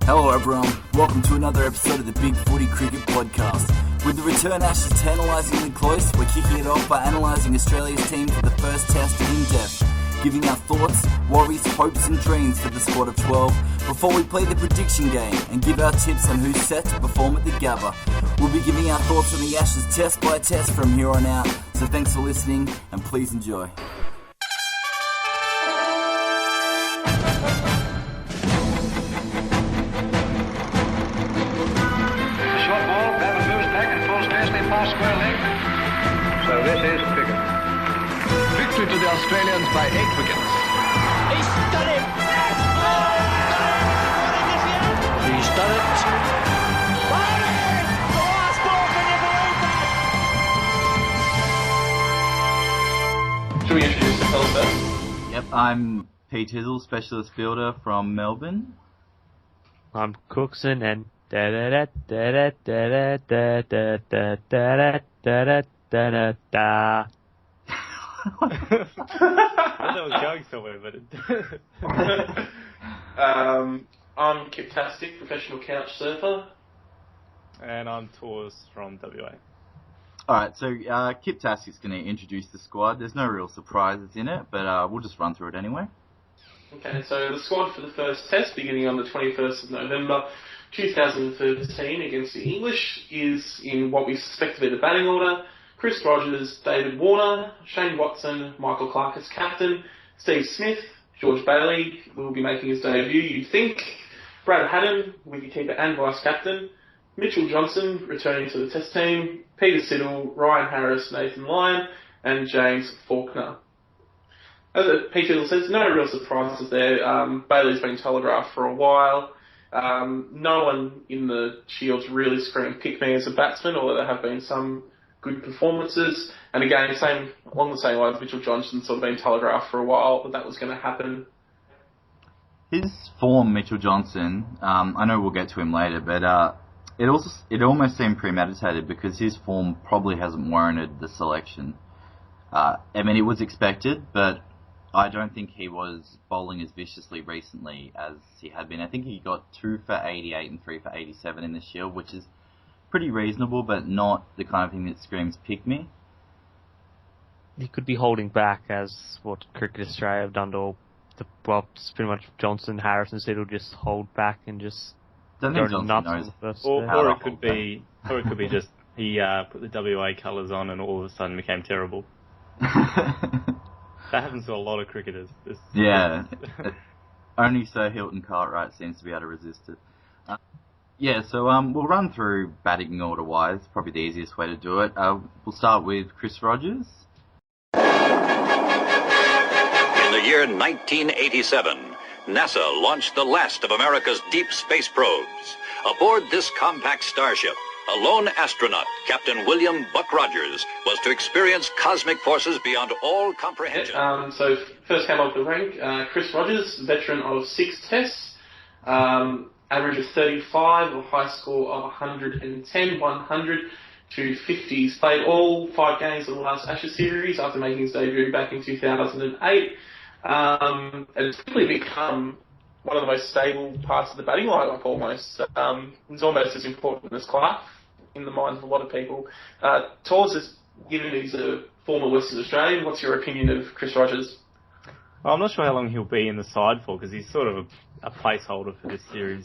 Hello everyone, welcome to another episode of the BigFooty Cricket Podcast. With the return Ashes tantalisingly close, we're kicking it off by analysing Australia's team for the first test in depth, giving our thoughts, worries, hopes and dreams for the squad of 12 before we play the prediction game and give our tips on who's set to perform at the Gabba. We'll be giving our thoughts on the Ashes test by test from here on out, so thanks for listening and please enjoy. So this is cricket. Victory to the Australians by 8 wickets. He's done it! He's done it! The last ball, can you believe that? Should we introduce ourselves first? Yep, I'm PTizzle, specialist fielder from Melbourne. I'm Cooksen and da da da da da da da da da da da da da. I thought it was going somewhere, but it I'm Kyptastic, professional couch surfer. And I'm Torz from WA. Alright, so Kyptastic's going to introduce the squad. There's no real surprises in it, but we'll just run through it anyway. Okay, so the squad for the first test, beginning on the 21st of November 2013 against the English, is in what we suspect to be the batting order. Chris Rogers, David Warner, Shane Watson, Michael Clark as captain, Steve Smith, George Bailey will be making his debut, you'd think, Brad Haddon, wicketkeeper and vice-captain, Mitchell Johnson returning to the test team, Peter Siddle, Ryan Harris, Nathan Lyon, and James Faulkner. As Peter says, no real surprises there. Bailey's been telegraphed for a while. No one in the Shields really screamed pick me as a batsman, although there have been some good performances. And again, along the same lines, Mitchell Johnson sort of been telegraphed for a while that was going to happen. His form, Mitchell Johnson, I know we'll get to him later, but it almost seemed premeditated because his form probably hasn't warranted the selection. I mean, it was expected, but I don't think he was bowling as viciously recently as he had been. I think he got 2 for 88 and 3 for 87 in the Shield, which is pretty reasonable, but not the kind of thing that screams pick me. He could be holding back, as what Cricket Australia have done to all it's pretty much Johnson, Harris and Siddle just hold back and just Don't go think Johnson nuts knows on the first how or to it could be just he put the WA colours on and all of a sudden became terrible. That happens to a lot of cricketers. Yeah. Only Sir Hilton Cartwright seems to be able to resist it. So we'll run through batting order-wise, probably the easiest way to do it. We'll start with Chris Rogers. In the year 1987, NASA launched the last of America's deep space probes. Aboard this compact starship, a lone astronaut, Captain William Buck Rogers, was to experience cosmic forces beyond all comprehension. So first came off the rank, Chris Rogers, veteran of 6 tests, average of 35, a high score of 110, 100 to 50s. Played all 5 games of the last Ashes series after making his debut back in 2008. And it's quickly become one of the most stable parts of the batting lineup almost. It's almost as important as Clark in the minds of a lot of people. Torz has given he's a former Western Australian. What's your opinion of Chris Rogers? Well, I'm not sure how long he'll be in the side for because he's sort of a placeholder for this series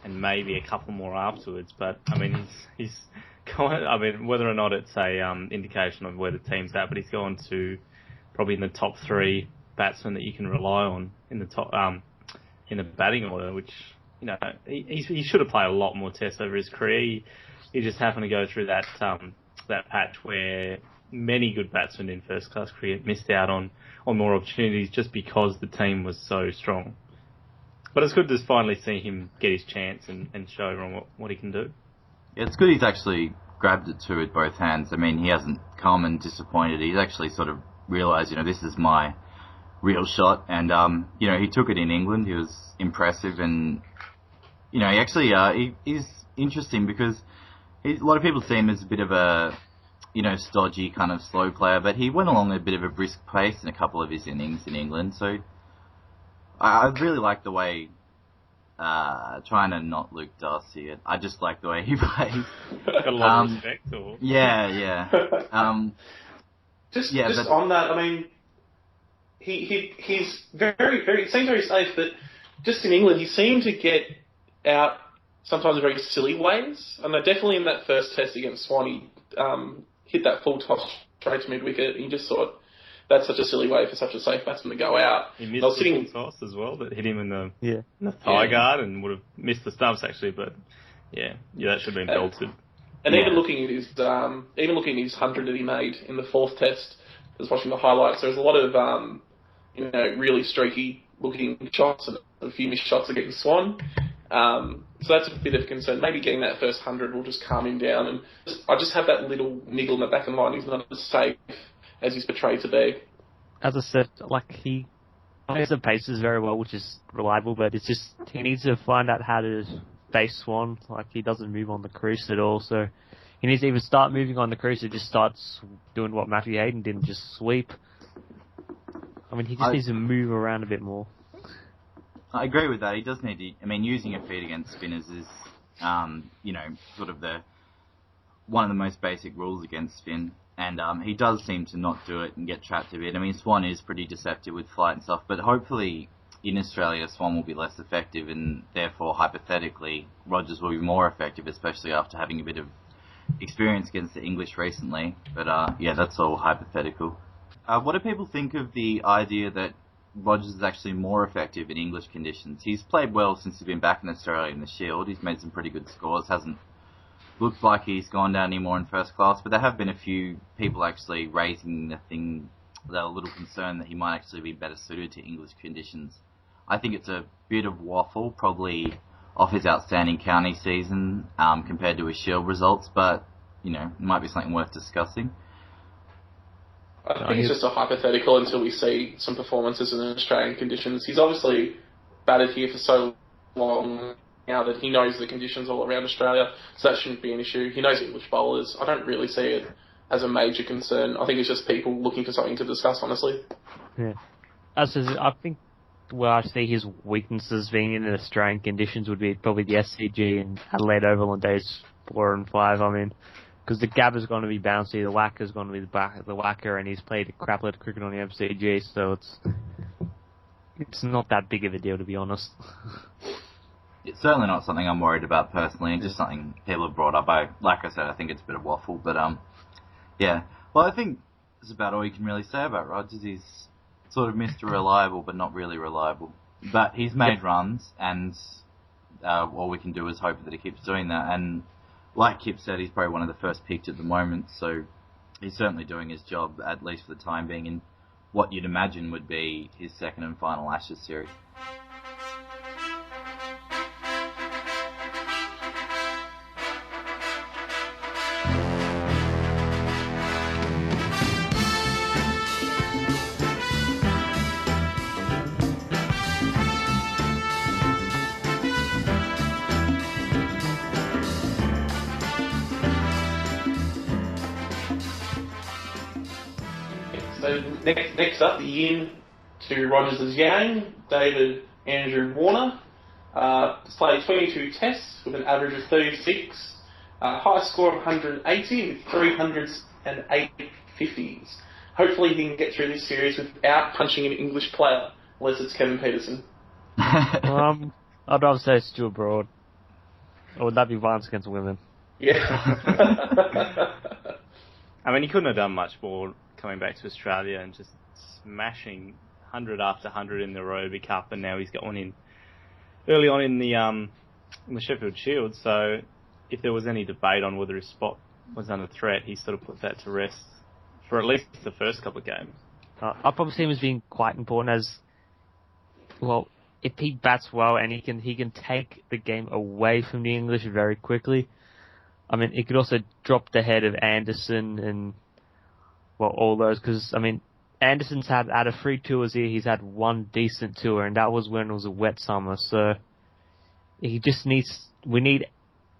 and maybe a couple more afterwards. But I mean, he's gone. I mean, whether or not it's a indication of where the team's at, but he's gone to probably in the top 3 batsmen that you can rely on in the top in the batting order. Which he should have played a lot more tests over his career. He just happened to go through that patch where many good batsmen in first class cricket missed out on more opportunities just because the team was so strong. But it's good to finally see him get his chance and show everyone what he can do. Yeah, it's good he's actually grabbed it too with both hands. I mean, he hasn't come and disappointed. He's actually sort of realised, this is my real shot. And, he took it in England. He was impressive. And, he actually, he's interesting because a lot of people see him as a bit of a, stodgy kind of slow player. But he went along at a bit of a brisk pace in a couple of his innings in England. So I really like the way trying to not Luke Darcy it. I just like the way he plays. Got a lot of respect, or? Yeah. Just but on that, I mean, he's he seems very safe, but just in England, he seemed to get out sometimes in very silly ways. And definitely in that first test against Swan, he hit that full toss straight to mid-wicket, and you just thought, that's such a silly way for such a safe batsman to go out. He missed the full toss as well, that hit him in the thigh guard and would have missed the stumps actually, but yeah, that should have been belted. And even looking at his 100 that he made in the fourth test, I was watching the highlights. There was a lot of really streaky looking shots and a few missed shots against Swan. So that's a bit of concern. Maybe getting that first 100 will just calm him down. And I just have that little niggle in the back of the mind. He's not as safe as he's portrayed to be. As I said, he plays the paces very well, which is reliable, but it's just he needs to find out how to face Swan. He doesn't move on the crease at all, so he needs to either start moving on the crease or just starts doing what Matthew Hayden did and just sweep. I mean, he just needs to move around a bit more. I agree with that. He does need to. I mean, using a feed against spinners is, sort of one of the most basic rules against spin. And he does seem to not do it and get trapped a bit. I mean, Swan is pretty deceptive with flight and stuff, but hopefully in Australia, Swan will be less effective, and therefore, hypothetically, Rogers will be more effective, especially after having a bit of experience against the English recently. But that's all hypothetical. What do people think of the idea that Rogers is actually more effective in English conditions? He's played well since he's been back in Australia in the Shield. He's made some pretty good scores, hasn't looked like he's gone down anymore in first class, but there have been a few people actually raising the thing. They're a little concerned that he might actually be better suited to English conditions. I think it's a bit of waffle, probably off his outstanding county season compared to his Shield results, but it might be something worth discussing. I think it's just a hypothetical until we see some performances in Australian conditions. He's obviously batted here for so long now that he knows the conditions all around Australia, so that shouldn't be an issue. He knows English bowlers. I don't really see it as a major concern. I think it's just people looking for something to discuss, honestly. Yeah. I think where I see his weaknesses being in Australian conditions would be probably the SCG and Adelaide Oval on days 4 and 5. I mean, because the gab is going to be bouncy, the whacker is going to be the whacker, and he's played craplet cricket on the MCG, so it's not that big of a deal, to be honest. It's certainly not something I'm worried about personally, just something people have brought up. Like I said, I think it's a bit of waffle, but yeah. Well, I think that's about all you can really say about Rogers. He's sort of Mr. Reliable, but not really reliable. But he's made runs, and all we can do is hope that he keeps doing that. And like Kip said, he's probably one of the first picked at the moment, so he's certainly doing his job, at least for the time being, in what you'd imagine would be his second and final Ashes series. So next up, the yin to Rogers' yang, David Andrew Warner. Has played 22 tests with an average of 36, high score of 180 with 300s and 850s. Hopefully he can get through this series without punching an English player, unless it's Kevin Peterson. I'd rather say Stuart Broad. Or would that be violence against women? Yeah. I mean, he couldn't have done much more coming back to Australia and just smashing 100 after 100 in the Roby Cup, and now he's got one in early on in the Sheffield Shield. So if there was any debate on whether his spot was under threat, he sort of put that to rest for at least the first couple of games. I probably see him as being quite important as, well, if he bats well and he can take the game away from the English very quickly. I mean, he could also drop the head of Anderson and, well, all those, because, I mean, Anderson's had, out of 3 tours here, he's had 1 decent tour, and that was when it was a wet summer, so we need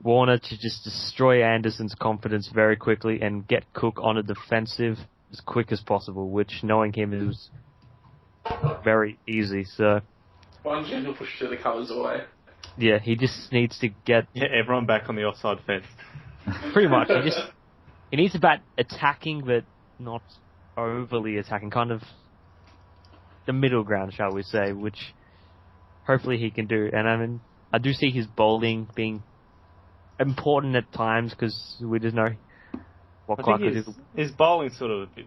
Warner to just destroy Anderson's confidence very quickly and get Cook on a defensive as quick as possible, which, knowing him, is very easy, so... One gentle push to the colours away. Yeah, he just needs to get everyone back on the offside fence. pretty much. He needs to bat attacking, but not overly attacking. Kind of the middle ground, shall we say, which hopefully he can do. And I mean, I do see his bowling being important at times because we just know what I think his bowling's sort of a bit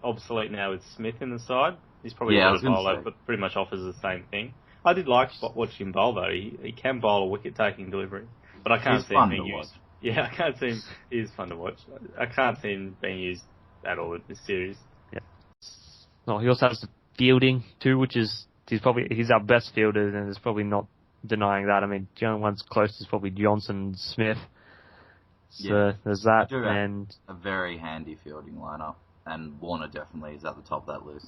obsolete now with Smith in the side. He's probably a better bowler, but pretty much offers the same thing. I did like watching him bowl though. He can bowl a wicket-taking delivery, but I can't see him being used. Yeah, I can't see him. He is fun to watch. I can't see him being used at all in this series. Yeah. Well, he also has the fielding too, which is he's our best fielder, and there's probably not denying that. I mean, the only ones close is probably Johnson and Smith. So there's that, and a very handy fielding lineup, and Warner definitely is at the top of that list.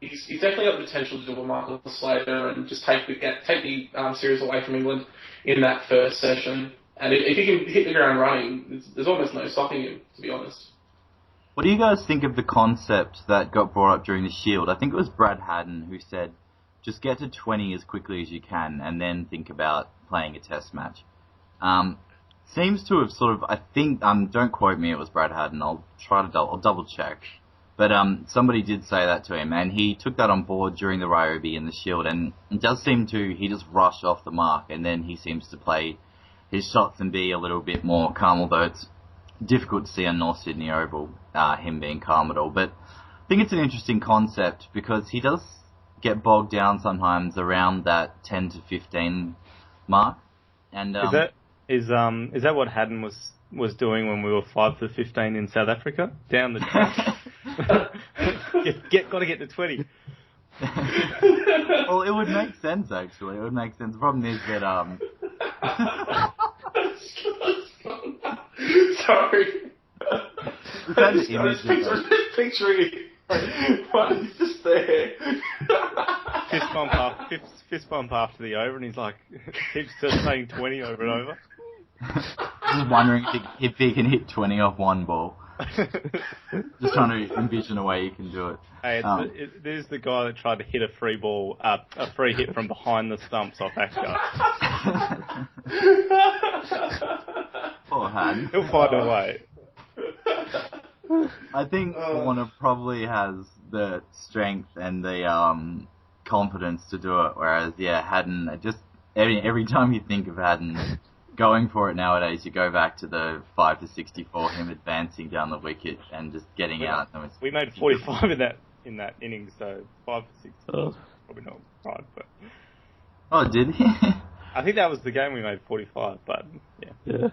He's definitely got the potential to do a Michael Slater and just take the series away from England in that first session. And if he can hit the ground running, there's almost no stopping him, to be honest. What do you guys think of the concept that got brought up during the Shield? I think it was Brad Haddon who said, just get to 20 as quickly as you can and then think about playing a test match. Seems to have sort of, I think, don't quote me, it was Brad Haddon, I'll double check. But somebody did say that to him, and he took that on board during the Ryobi and the Shield, and it does seem he just rushed off the mark, and then he seems to play his shots and be a little bit more calm, although it's difficult to see on North Sydney Oval, him being calm at all. But I think it's an interesting concept, because he does get bogged down sometimes around that 10 to 15 mark. And is that what Haddon was doing when we were 5 for 15 in South Africa? Down the track? Got to get to 20. Well, it would make sense, actually. It would make sense. The problem is that... Sorry. Picturing he's just there. Fist bump after the over, and he's like, keeps just saying 20 over and over. Just wondering if he can hit 20 off one ball. Just trying to envision a way you can do it. Hey, this is the guy that tried to hit a free ball, a free hit from behind the stumps off Ashgar. Poor Han. He'll find a way. I think Warner probably has the strength and the confidence to do it, whereas Haddon, just every time you think of Haddon going for it nowadays, you go back to the 5 to 64, him advancing down the wicket and just getting out. We made 45 in that inning, so 5 to 60 probably not right. But oh, did he? I think that was the game we made 45, but yeah.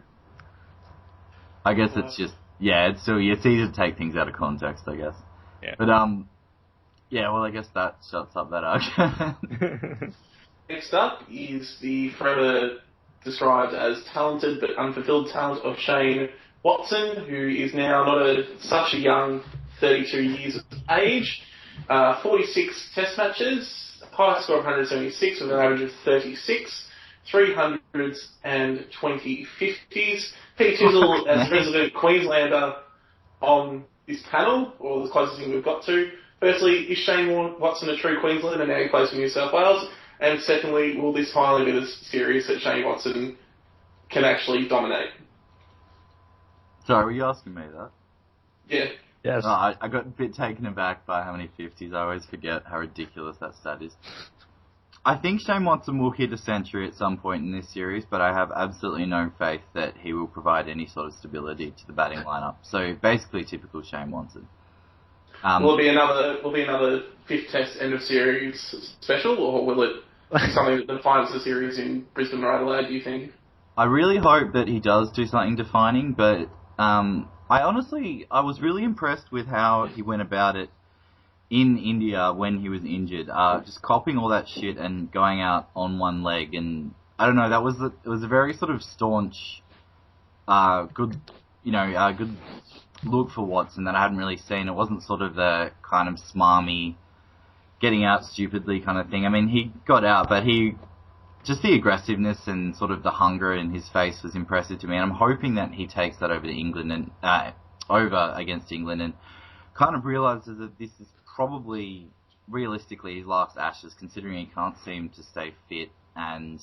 I guess it's just it's easy to take things out of context, I guess. Yeah. But well, I guess that shuts up that argument. Next up is the forever described as talented but unfulfilled talent of Shane Watson, who is now not such a young 32 years of age. 46 test matches, high score of 176 with an average of 36, 300s and 20 50s. PTizzle, as resident Queenslander on this panel, or the closest thing we've got to. Firstly, is Shane Watson a true Queenslander now he plays for New South Wales? And secondly, will this finally be the series that Shane Watson can actually dominate? Sorry, were you asking me that? Yeah. Yes. No, I got a bit taken aback by how many 50s. I always forget how ridiculous that stat is. I think Shane Watson will hit a century at some point in this series, but I have absolutely no faith that he will provide any sort of stability to the batting lineup. So basically, typical Shane Watson. Will it be another fifth test end of series special, or will it be something that defines the series in Brisbane or Adelaide, do you think? I really hope that he does do something defining, but I was really impressed with how he went about it in India when he was injured, just copying all that shit and going out on one leg, and I don't know, it was a very sort of staunch, good look for Watson that I hadn't really seen. It wasn't sort of the kind of smarmy, getting out stupidly kind of thing. I mean, he got out, but just the aggressiveness and sort of the hunger in his face was impressive to me, and I'm hoping that he takes that over to England and over against England and kind of realises that this is probably realistically his last Ashes, considering he can't seem to stay fit and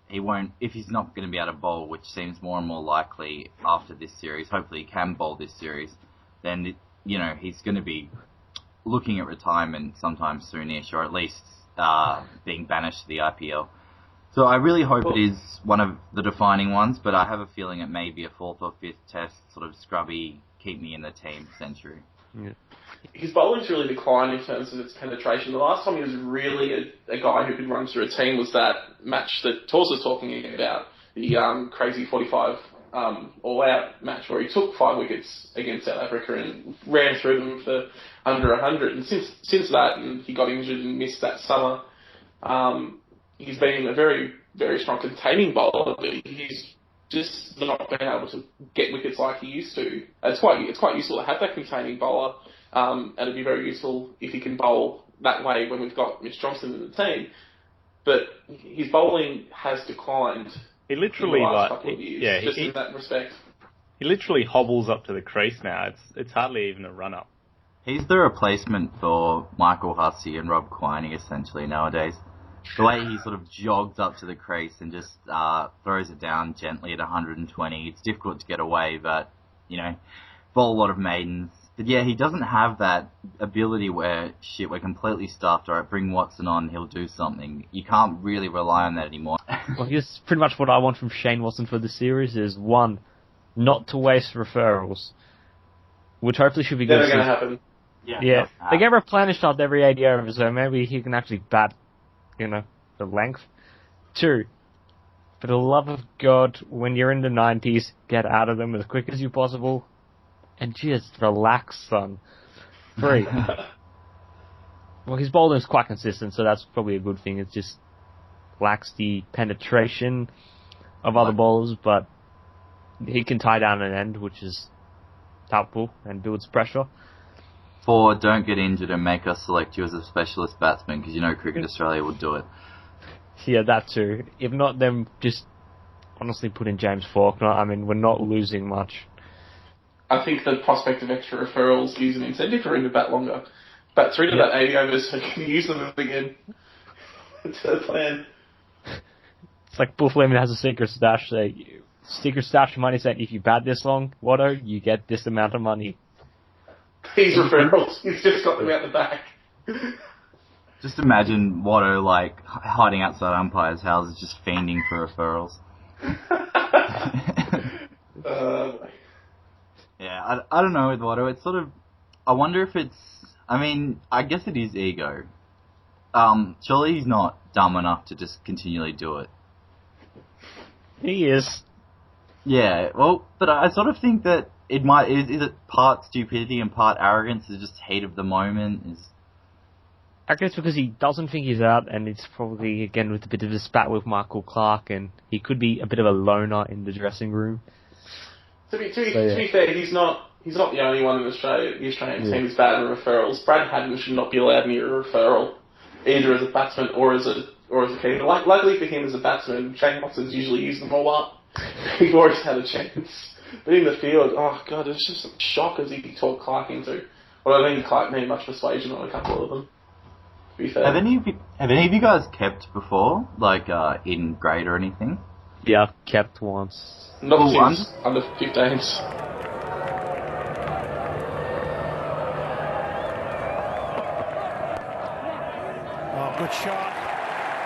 he won't, if he's not going to be able to bowl, which seems more and more likely after this series, hopefully he can bowl this series, then, he's going to be looking at retirement sometime soonish, or at least being banished to the IPL. So I really hope it is one of the defining ones, but I have a feeling it may be a 4th or 5th test, sort of scrubby, keep me in the team century. Yeah. His bowling's really declined in terms of its penetration. The last time he was really a guy who could run through a team was that match that Torz was talking about, the crazy 45 all-out match where he took 5 wickets against South Africa and ran through them for under 100. And since that, and he got injured and missed that summer, he's been a very, very strong containing bowler. He's just not been able to get wickets like he used to. It's quite useful to have that containing bowler, and it'd be very useful if he can bowl that way when we've got Mitch Johnson in the team. But his bowling has declined. He literally, in the last couple of years, in that respect. He literally hobbles up to the crease now. It's hardly even a run up. He's the replacement for Michael Hussey and Rob Quiney, essentially, nowadays. The way he sort of jogs up to the crease and just throws it down gently at 120. It's difficult to get away, but, bowl a lot of maidens. But yeah, he doesn't have that ability where, we're completely stuffed, alright, bring Watson on, he'll do something. You can't really rely on that anymore. Well, here's pretty much what I want from Shane Watson for the series is, 1, not to waste referrals, which hopefully should be good. Never going to happen. Yeah. They get replenished after every 80 overs, so maybe he can actually bat, the length. 2, for the love of God, when you're in the 90s, get out of them as quick as you possible. And just relax, son. 3. Well, his bowling is quite consistent, so that's probably a good thing. It just lacks the penetration of other bowlers, but he can tie down an end, which is helpful and builds pressure. 4, don't get injured and make us select you as a specialist batsman, because Cricket Australia will do it. Yeah, that too. If not, then just honestly put in James Faulkner. I mean, we're not losing much. I think the prospect of extra referrals is an incentive for him to bat longer. Bat through to that 80 overs so he can use them again. That's the plan. It's like Bull Fleming has a secret stash. Secret stash money saying if you bat this long, Watto, you get this amount of money. These referrals, he's just got them out the back. Just imagine Watto, hiding outside umpires' houses, just fiending for referrals. Yeah, I don't know with Watto. It's sort of, I wonder if it's, I guess it is ego. Surely he's not dumb enough to just continually do it. He is. Yeah, well, but I sort of think that is it part stupidity and part arrogance? Is it just heat of the moment? I guess because he doesn't think he's out, and it's probably, again, with a bit of a spat with Michael Clark, and he could be a bit of a loner in the dressing room. To be fair, he's not the only one in Australia. The Australian team is bad at referrals. Brad Haddon should not be allowed near a referral, either as a batsman or as a keeper. Luckily for him as a batsman, Shane Watson's usually used them all up. He's always had a chance. But in the field, oh god, it's just a shock as he taught Clark into. Well, I think Clark needed much persuasion on a couple of them. To be fair. Have any of you guys kept before, in grade or anything? Yeah, I've kept once. Not since under 15s. Oh, good shot.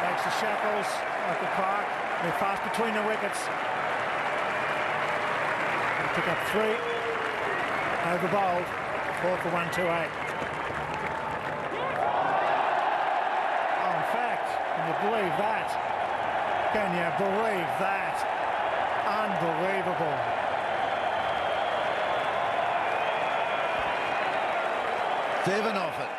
Makes the shackles at the park. They're fast between the wickets. They pick up 3. Over bowled. 4 for 128. Oh, in fact, can you believe that? Can you believe that? Unbelievable. Devon off it.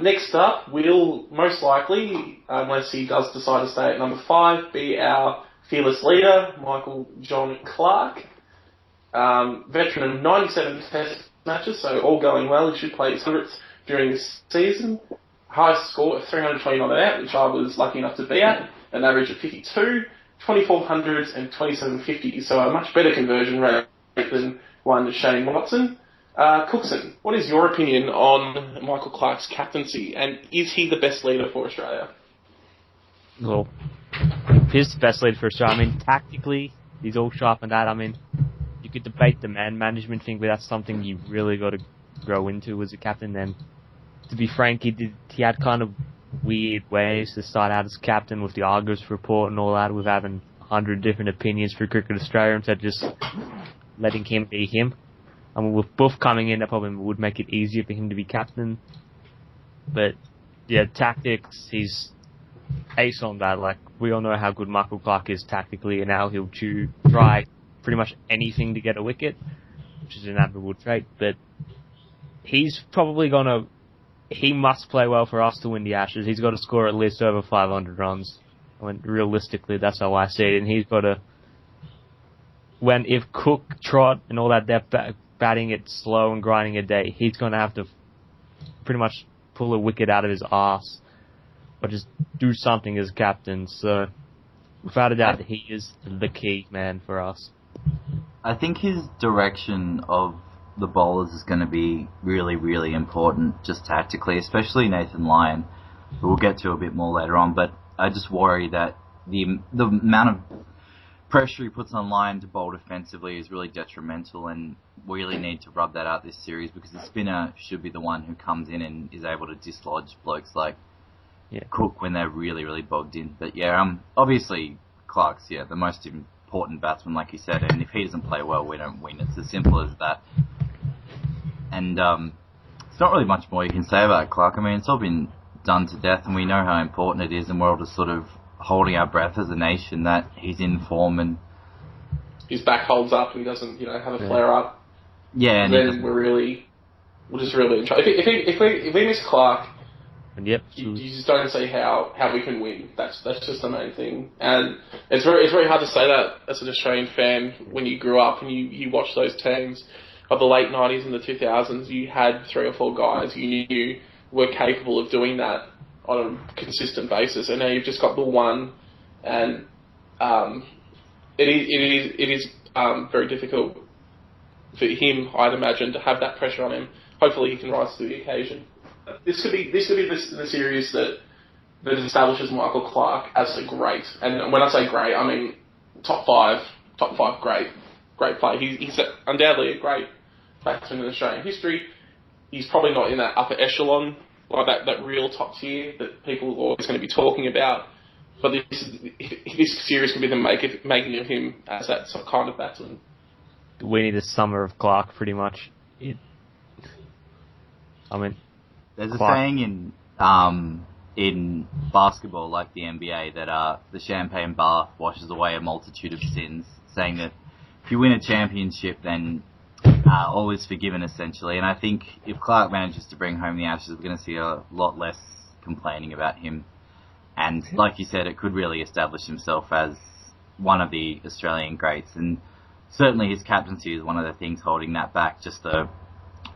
Next up, will most likely, unless he does decide to stay at number 5, be our fearless leader, Michael John Clark. Veteran of 97 test matches, so all going well. He should play his 100th during this season. Highest score of 329 out, which I was lucky enough to be at, an average of 52, 2400s and 2750s, so a much better conversion rate than one Shane Watson. Cooksen, what is your opinion on Michael Clark's captaincy, and is he the best leader for Australia? well, he's the best leader for Australia. I mean, tactically, he's all sharp on that. I mean, you could debate the man management thing, but that's something you really got to grow into as a captain. And to be frank, he had kind of weird ways to start out as captain with the Argos report and all that, with having 100 different opinions for Cricket Australia instead of just letting him be him. I mean, with Buff coming in, that probably would make it easier for him to be captain. But, yeah, tactics, he's ace on that. Like, we all know how good Michael Clarke is tactically, and how he'll try pretty much anything to get a wicket, which is an admirable trait. But he's probably he must play well for us to win the Ashes. He's got to score at least over 500 runs. I mean, realistically, that's how I see it. And he's got to, if Cook, Trott, and all that depth batting it slow and grinding a day, he's going to have to pretty much pull a wicket out of his arse, or just do something as captain. So, without a doubt, he is the key man for us. I think his direction of the bowlers is going to be really, really important, just tactically, especially Nathan Lyon, who we'll get to a bit more later on. But I just worry that the amount of pressure he puts on Lyon to bowl defensively is really detrimental, and we really need to rub that out this series, because the spinner should be the one who comes in and is able to dislodge blokes like Cook when they're really, really bogged in. But yeah, obviously Clarke's the most important batsman, like you said, and if he doesn't play well, we don't win. It's as simple as that. And it's not really much more you can say about Clarke. I mean, it's all been done to death, and we know how important it is, and we're all just sort of holding our breath as a nation that he's in form and his back holds up and he doesn't, have a flare up. Yeah, and then we're just really in trouble. If we miss Clarke, you just don't see how we can win. That's just the main thing. And it's very hard to say that as an Australian fan when you grew up and you watch those teams of the late 90s and the 2000s. You had 3 or 4 guys you knew were capable of doing that on a consistent basis, and now you've just got the one, and it is very difficult for him, I'd imagine, to have that pressure on him. Hopefully he can rise to the occasion. This could be the series that establishes Michael Clarke as a great, and when I say great, I mean top five great player. He's undoubtedly a great batsman in Australian history. He's probably not in that upper echelon, like that real top tier that people are always going to be talking about. But this series could be the making of him as that kind of batsman. We need a summer of Clarke, pretty much. There's a saying in basketball, like the NBA, that the champagne bath washes away a multitude of sins, saying that if you win a championship, then all is forgiven, essentially. And I think if Clarke manages to bring home the Ashes, we're going to see a lot less complaining about him. And like you said, it could really establish himself as one of the Australian greats. And certainly his captaincy is one of the things holding that back, just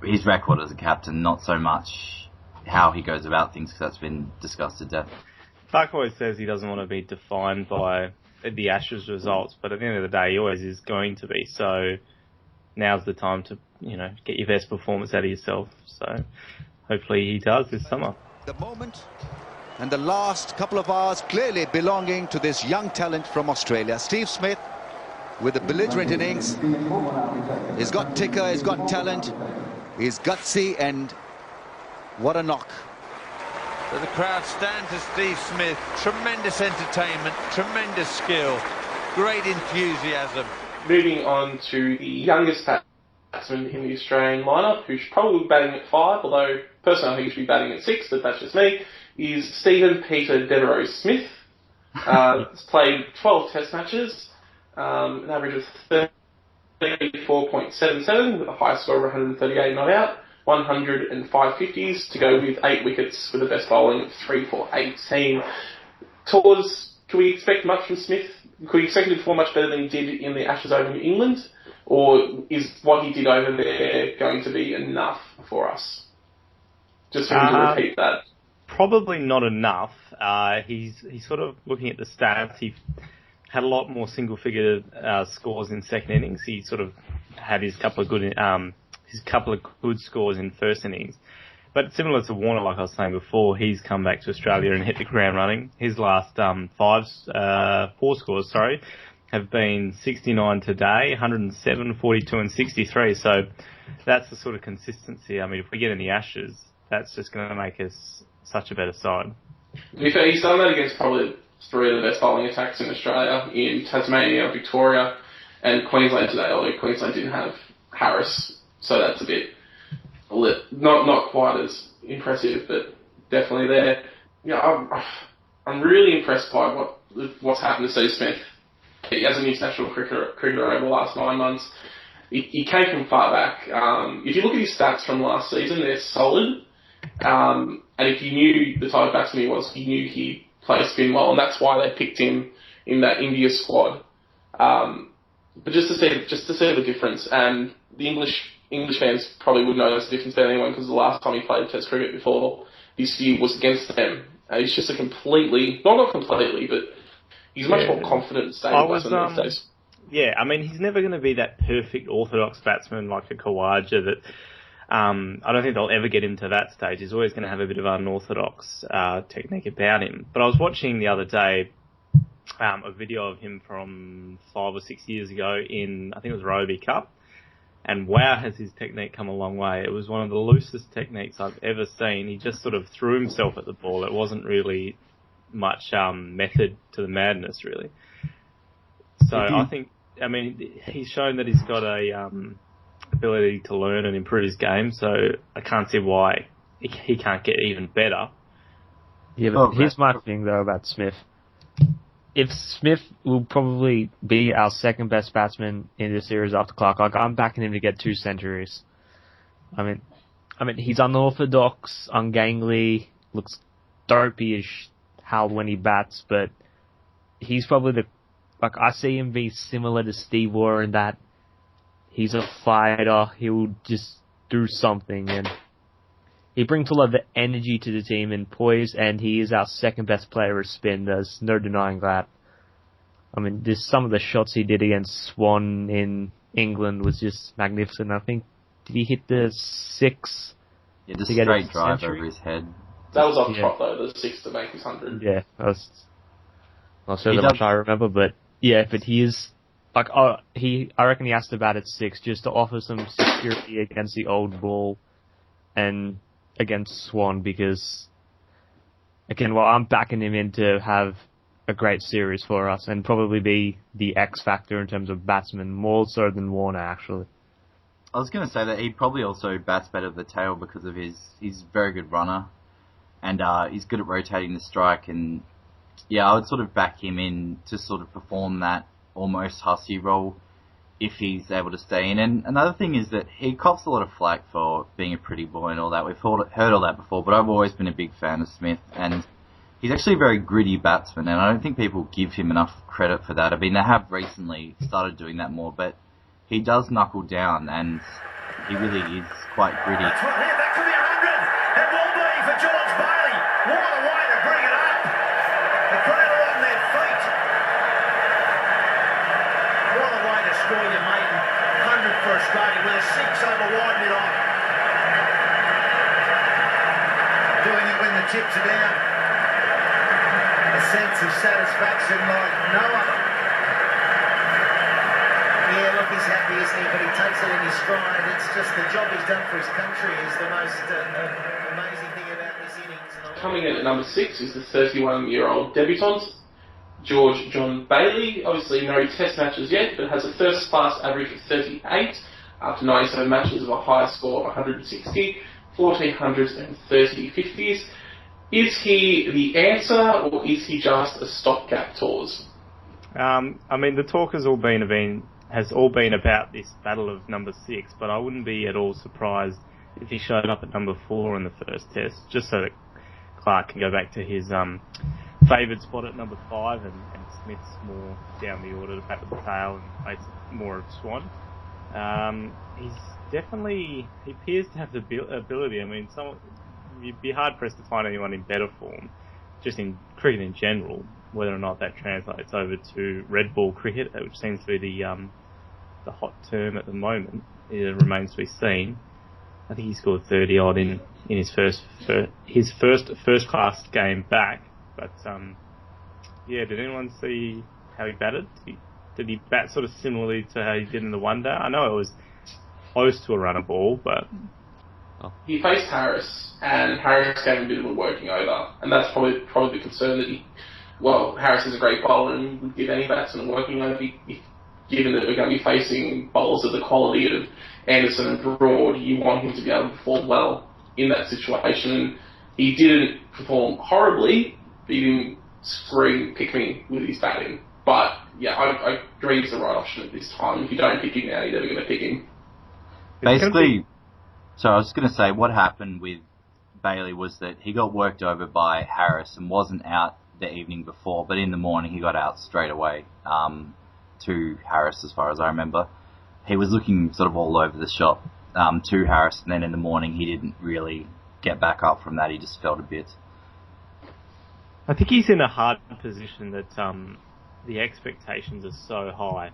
his record as a captain, not so much how he goes about things, because that's been discussed to death. Clarke always says he doesn't want to be defined by the Ashes results, but at the end of the day, he always is going to be. So now's the time to, get your best performance out of yourself. So hopefully he does this summer. The moment and the last couple of hours clearly belonging to this young talent from Australia. Steve Smith with a belligerent innings. He's got ticker, he's got talent, he's gutsy, and what a knock. So the crowd stand to Steve Smith. Tremendous entertainment, tremendous skill, great enthusiasm. Moving on to the youngest batsman in the Australian lineup, who's probably batting at 5, although personally I think he should be batting at 6, but that's just me, is Stephen Peter Devereux Smith. He's played 12 test matches, an average of 34.77 with a high score of 138 not out, 105 50s to go with 8 wickets with the best bowling of 3 for 18. Torz, can we expect much from Smith? Could we expect him to perform much better than he did in the Ashes over in England? Or is what he did over there going to be enough for us? Just for him to repeat that. Probably not enough. He's sort of looking at the stats. He had a lot more single-figure scores in second innings. He sort of had his couple of good scores in first innings. But similar to Warner, like I was saying before, he's come back to Australia and hit the ground running. His last four scores, have been 69 today, 107, 42 and 63. So that's the sort of consistency. I mean, if we get in the Ashes, that's just going to make us such a better side. To be fair, he's done that against probably three of the best bowling attacks in Australia, in Tasmania, Victoria and Queensland today, although Queensland didn't have Harris, so that's a bit not quite as impressive, but definitely there. Yeah, I'm really impressed by what's happened to Steve Smith. As an international cricketer over the last 9 months, he came from far back. If you look at his stats from last season, they're solid. And if you knew the type of batsman he was, you knew he played spin well, and that's why they picked him in that India squad. But just to see the difference, and the English fans probably would know the difference better than anyone, because the last time he played Test cricket before this year was against them. He's just a completely, not completely, but he's much more confident and stable batsman these days. Yeah, I mean, he's never going to be that perfect orthodox batsman like a Khawaja that I don't think they'll ever get him to that stage. He's always going to have a bit of unorthodox technique about him. But I was watching the other day a video of him from 5 or 6 years ago in, I think it was Roby Cup. And wow, has his technique come a long way. It was one of the loosest techniques I've ever seen. He just sort of threw himself at the ball. It wasn't really much method to the madness, really. So I think, I mean, he's shown that he's got a ability to learn and improve his game, so I can't see why he can't get even better. Yeah, but here's my thing, though, about Smith. If Smith will probably be our second best batsman in this series after Clark, like, I'm backing him to get 2 centuries. I mean, he's unorthodox, ungainly, looks dopey as hell when he bats, but he's probably I see him be similar to Steve Waugh in that he's a fighter. He'll just do something, and he brings a lot of the energy to the team and poise, and he is our second best player at spin. There's no denying that. I mean, just some of the shots he did against Swan in England was just magnificent. I think, did he hit the 6? Yeah, just straight drive over his head. That was off trot, though, the 6 to make his 100. Yeah, that was not sure that much I remember, but yeah, but he is, like, I reckon he has to bat at 6 just to offer some security against the old ball and against Swan, because, again, I'm backing him in to have a great series for us and probably be the X factor in terms of batsmen, more so than Warner, actually. I was going to say that he probably also bats better at the tail because of he's a very good runner, and he's good at rotating the strike, and yeah, I would sort of back him in to sort of perform that almost Hussey role if he's able to stay in. And another thing is that he cops a lot of flack for being a pretty boy and all that. We've heard all that before, but I've always been a big fan of Smith, and he's actually a very gritty batsman, and I don't think people give him enough credit for that. I mean, they have recently started doing that more, but he does knuckle down, and he really is quite gritty. That's right, yeah, that could be 100. It will be for George Bailey. What a way to bring it up. The crowd are on their feet. What a way to score your maiden 100 for Australia with a 6 over wide mid-on. Doing it when the chips are down. A sense of satisfaction like no other. Yeah, look, he's happy, isn't he? But he takes it in his stride. It's just the job he's done for his country is the most amazing thing about this innings. Coming in at number 6 is the 31-year-old debutant, George John Bailey. Obviously no test matches yet, but has a first-class average of 38 after 97 matches of a high score of 160, 1,400 and 30 50s. Is he the answer, or is he just a stopgap, Torz? I mean, the talk has all been about this battle of number 6, but I wouldn't be at all surprised if he showed up at number 4 in the first test, just so that Clark can go back to his favoured spot at number 5, and Smith's more down the order to bat with the tail and face more of Swan. He appears to have the ability. I mean, you'd be hard pressed to find anyone in better form, just in cricket in general. Whether or not that translates over to red ball cricket, which seems to be the hot term at the moment, it remains to be seen. I think he scored 30 odd in his first class game back. But did anyone see how he batted? Did he bat sort of similarly to how he did in the one day? I know it was close to a runner ball, but he faced Harris, and Harris gave him a bit of a working over, and that's probably the concern that Harris is a great bowler and would give any batsman a working over. Given that we're going to be facing bowlers of the quality of Anderson and Broad, you want him to be able to perform well in that situation. And he didn't perform horribly, but he didn't pick me with his batting. But yeah, I agree he's the right option at this time. If you don't pick him now, you're never going to pick him. Basically, so I was just going to say, what happened with Bailey was that he got worked over by Harris and wasn't out the evening before, but in the morning he got out straight away to Harris, as far as I remember. He was looking sort of all over the shop to Harris, and then in the morning he didn't really get back up from that. He just felt a bit. I think he's in a hard position that the expectations are so high.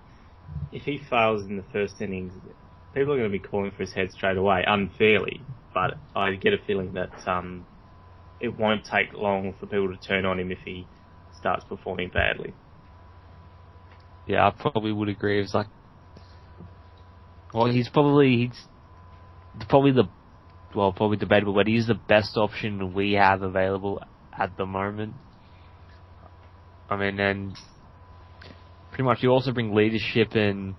If he fails in the first innings, people are going to be calling for his head straight away, unfairly. But I get a feeling that it won't take long for people to turn on him if he starts performing badly. Yeah, I probably would agree. It's like, he's probably debatable, but he's the best option we have available at the moment. I mean, and pretty much you also bring leadership and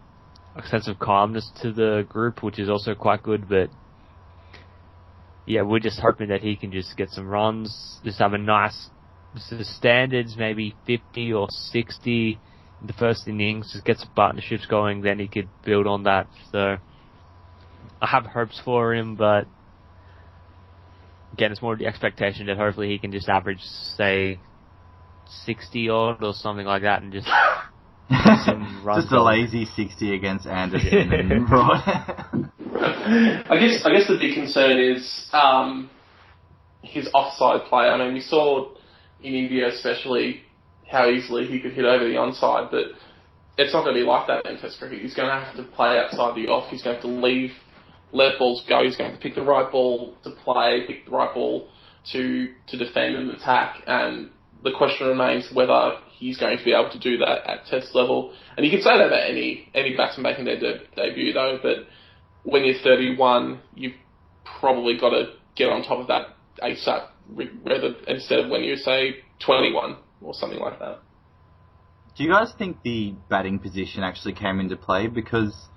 a sense of calmness to the group, which is also quite good, but yeah, we're just hoping that he can just get some runs, just have a nice standards, maybe 50 or 60 in the first innings, just get some partnerships going, then he could build on that. So I have hopes for him, but again, it's more the expectation that hopefully he can just average, say, 60 odd or something like that, and just some runs. Just a lazy 60 against Anderson and Broad. I guess the big concern is his offside play. I mean, we saw in India especially how easily he could hit over the onside, but it's not going to be like that in Test cricket. He's going to have to play outside the off. He's going to have to let balls go. He's going to have to pick the right ball to play, pick the right ball to defend and attack. And the question remains whether he's going to be able to do that at Test level. And you can say that about any batsman making their debut, though. But when you're 31, you've probably got to get on top of that ASAP, instead of when you're, say, 21 or something like that. Do you guys think the batting position actually came into play? Because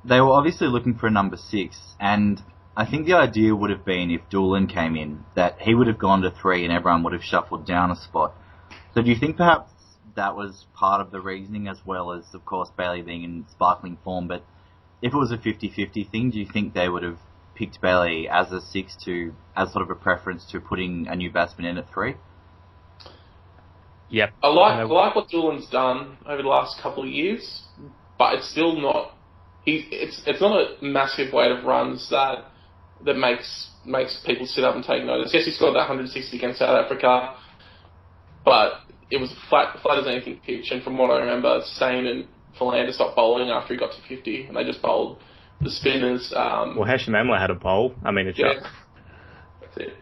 they were obviously looking for a number 6, and I think the idea would have been, if Doolan came in, that he would have gone to 3 and everyone would have shuffled down a spot. So do you think perhaps that was part of the reasoning, as well as, of course, Bailey being in sparkling form? But if it was a 50-50 thing, do you think they would have picked Bailey as a 6 as sort of a preference to putting a new batsman in at 3? Yep. I like what Doolan's done over the last couple of years, but it's still not. It's not a massive weight of runs that makes people sit up and take notice. Yes, he scored that 160 against South Africa, but it was flat as anything pitch. And from what I remember, Sane and Philander stopped bowling after he got to 50, and they just bowled the spinners. Well, Hashim Amla had a bowl. I mean, it's that's it.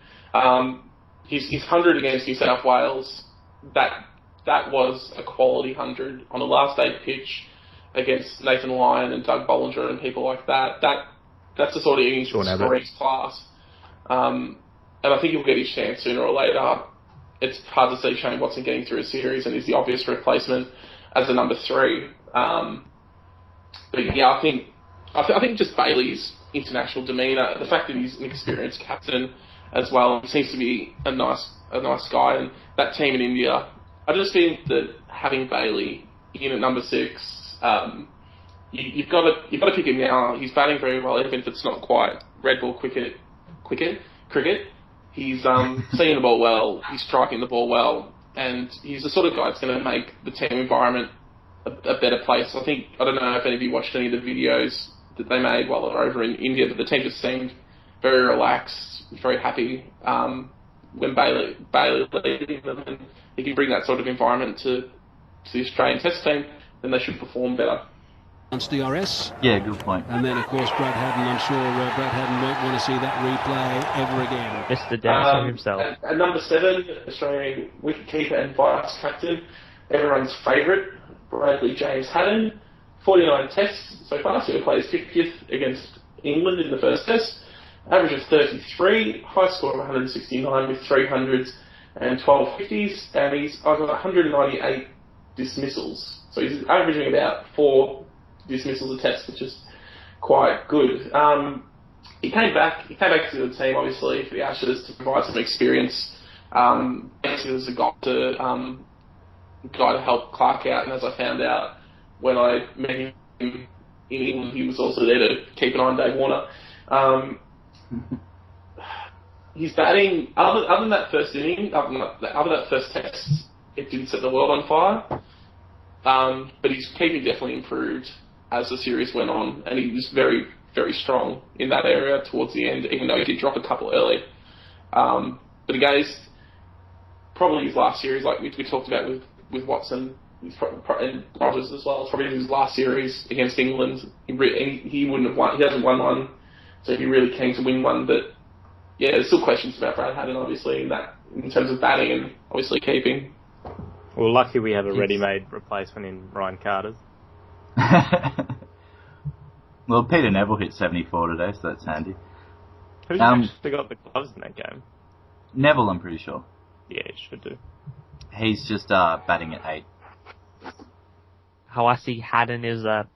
His 100 against New South Wales, that was a quality 100 on the last day pitch against Nathan Lyon and Doug Bollinger and people like that. That's the sort of innings for his class. And I think he'll get his chance sooner or later. It's hard to see Shane Watson getting through a series, and he's the obvious replacement as the number 3. But yeah, I think just Bailey's international demeanour, the fact that he's an experienced captain as well, seems to be a nice guy, and that team in India, I just think that having Bailey in at number 6, you've got to pick him now. He's batting very well, even if it's not quite red ball cricket. He's seeing the ball well, he's striking the ball well, and he's the sort of guy that's going to make the team environment a better place. I don't know if any of you watched any of the videos that they made while they were over in India, but the team just seemed very relaxed, very happy when Bailey leading them, and he can bring that sort of environment to the Australian Test team, then they should perform better. DRS. Yeah, good point. And then, of course, Brad Haddon. I'm sure Brad Haddon won't want to see that replay ever again. Mr. Dancer himself. At number 7, Australian wicketkeeper and vice captain, everyone's favourite, Bradley James Haddon. 49 tests so far, so he plays 50th against England in the first test. Average of 33, high score of 169 with 300s and 12 50s, and he's got 198 dismissals. So he's averaging about 4 dismissals a test, which is quite good. He came back to the team, obviously, for the Ashes to provide some experience. He was a guy to help Clark out, and as I found out when I met him in England, he was also there to keep an eye on Dave Warner. His batting, other than that first inning, other than that first test, it didn't set the world on fire. But his keeping definitely improved as the series went on, and he was very, very strong in that area towards the end, even though he did drop a couple early. But again, it's probably his last series, like we talked about with Watson and Rogers as well. It's probably his last series against England. He wouldn't have won. He hasn't won one, so he'd be really keen to win one. But yeah, there's still questions about Brad Haddon, obviously, in terms of batting and obviously keeping. Well, lucky we have a ready-made replacement in Ryan Carter's. Well, Peter Neville hit 74 today, so that's handy. Who's actually got the gloves in that game? Neville, I'm pretty sure. Yeah, he should do. He's just batting at 8. How I see Haddon is that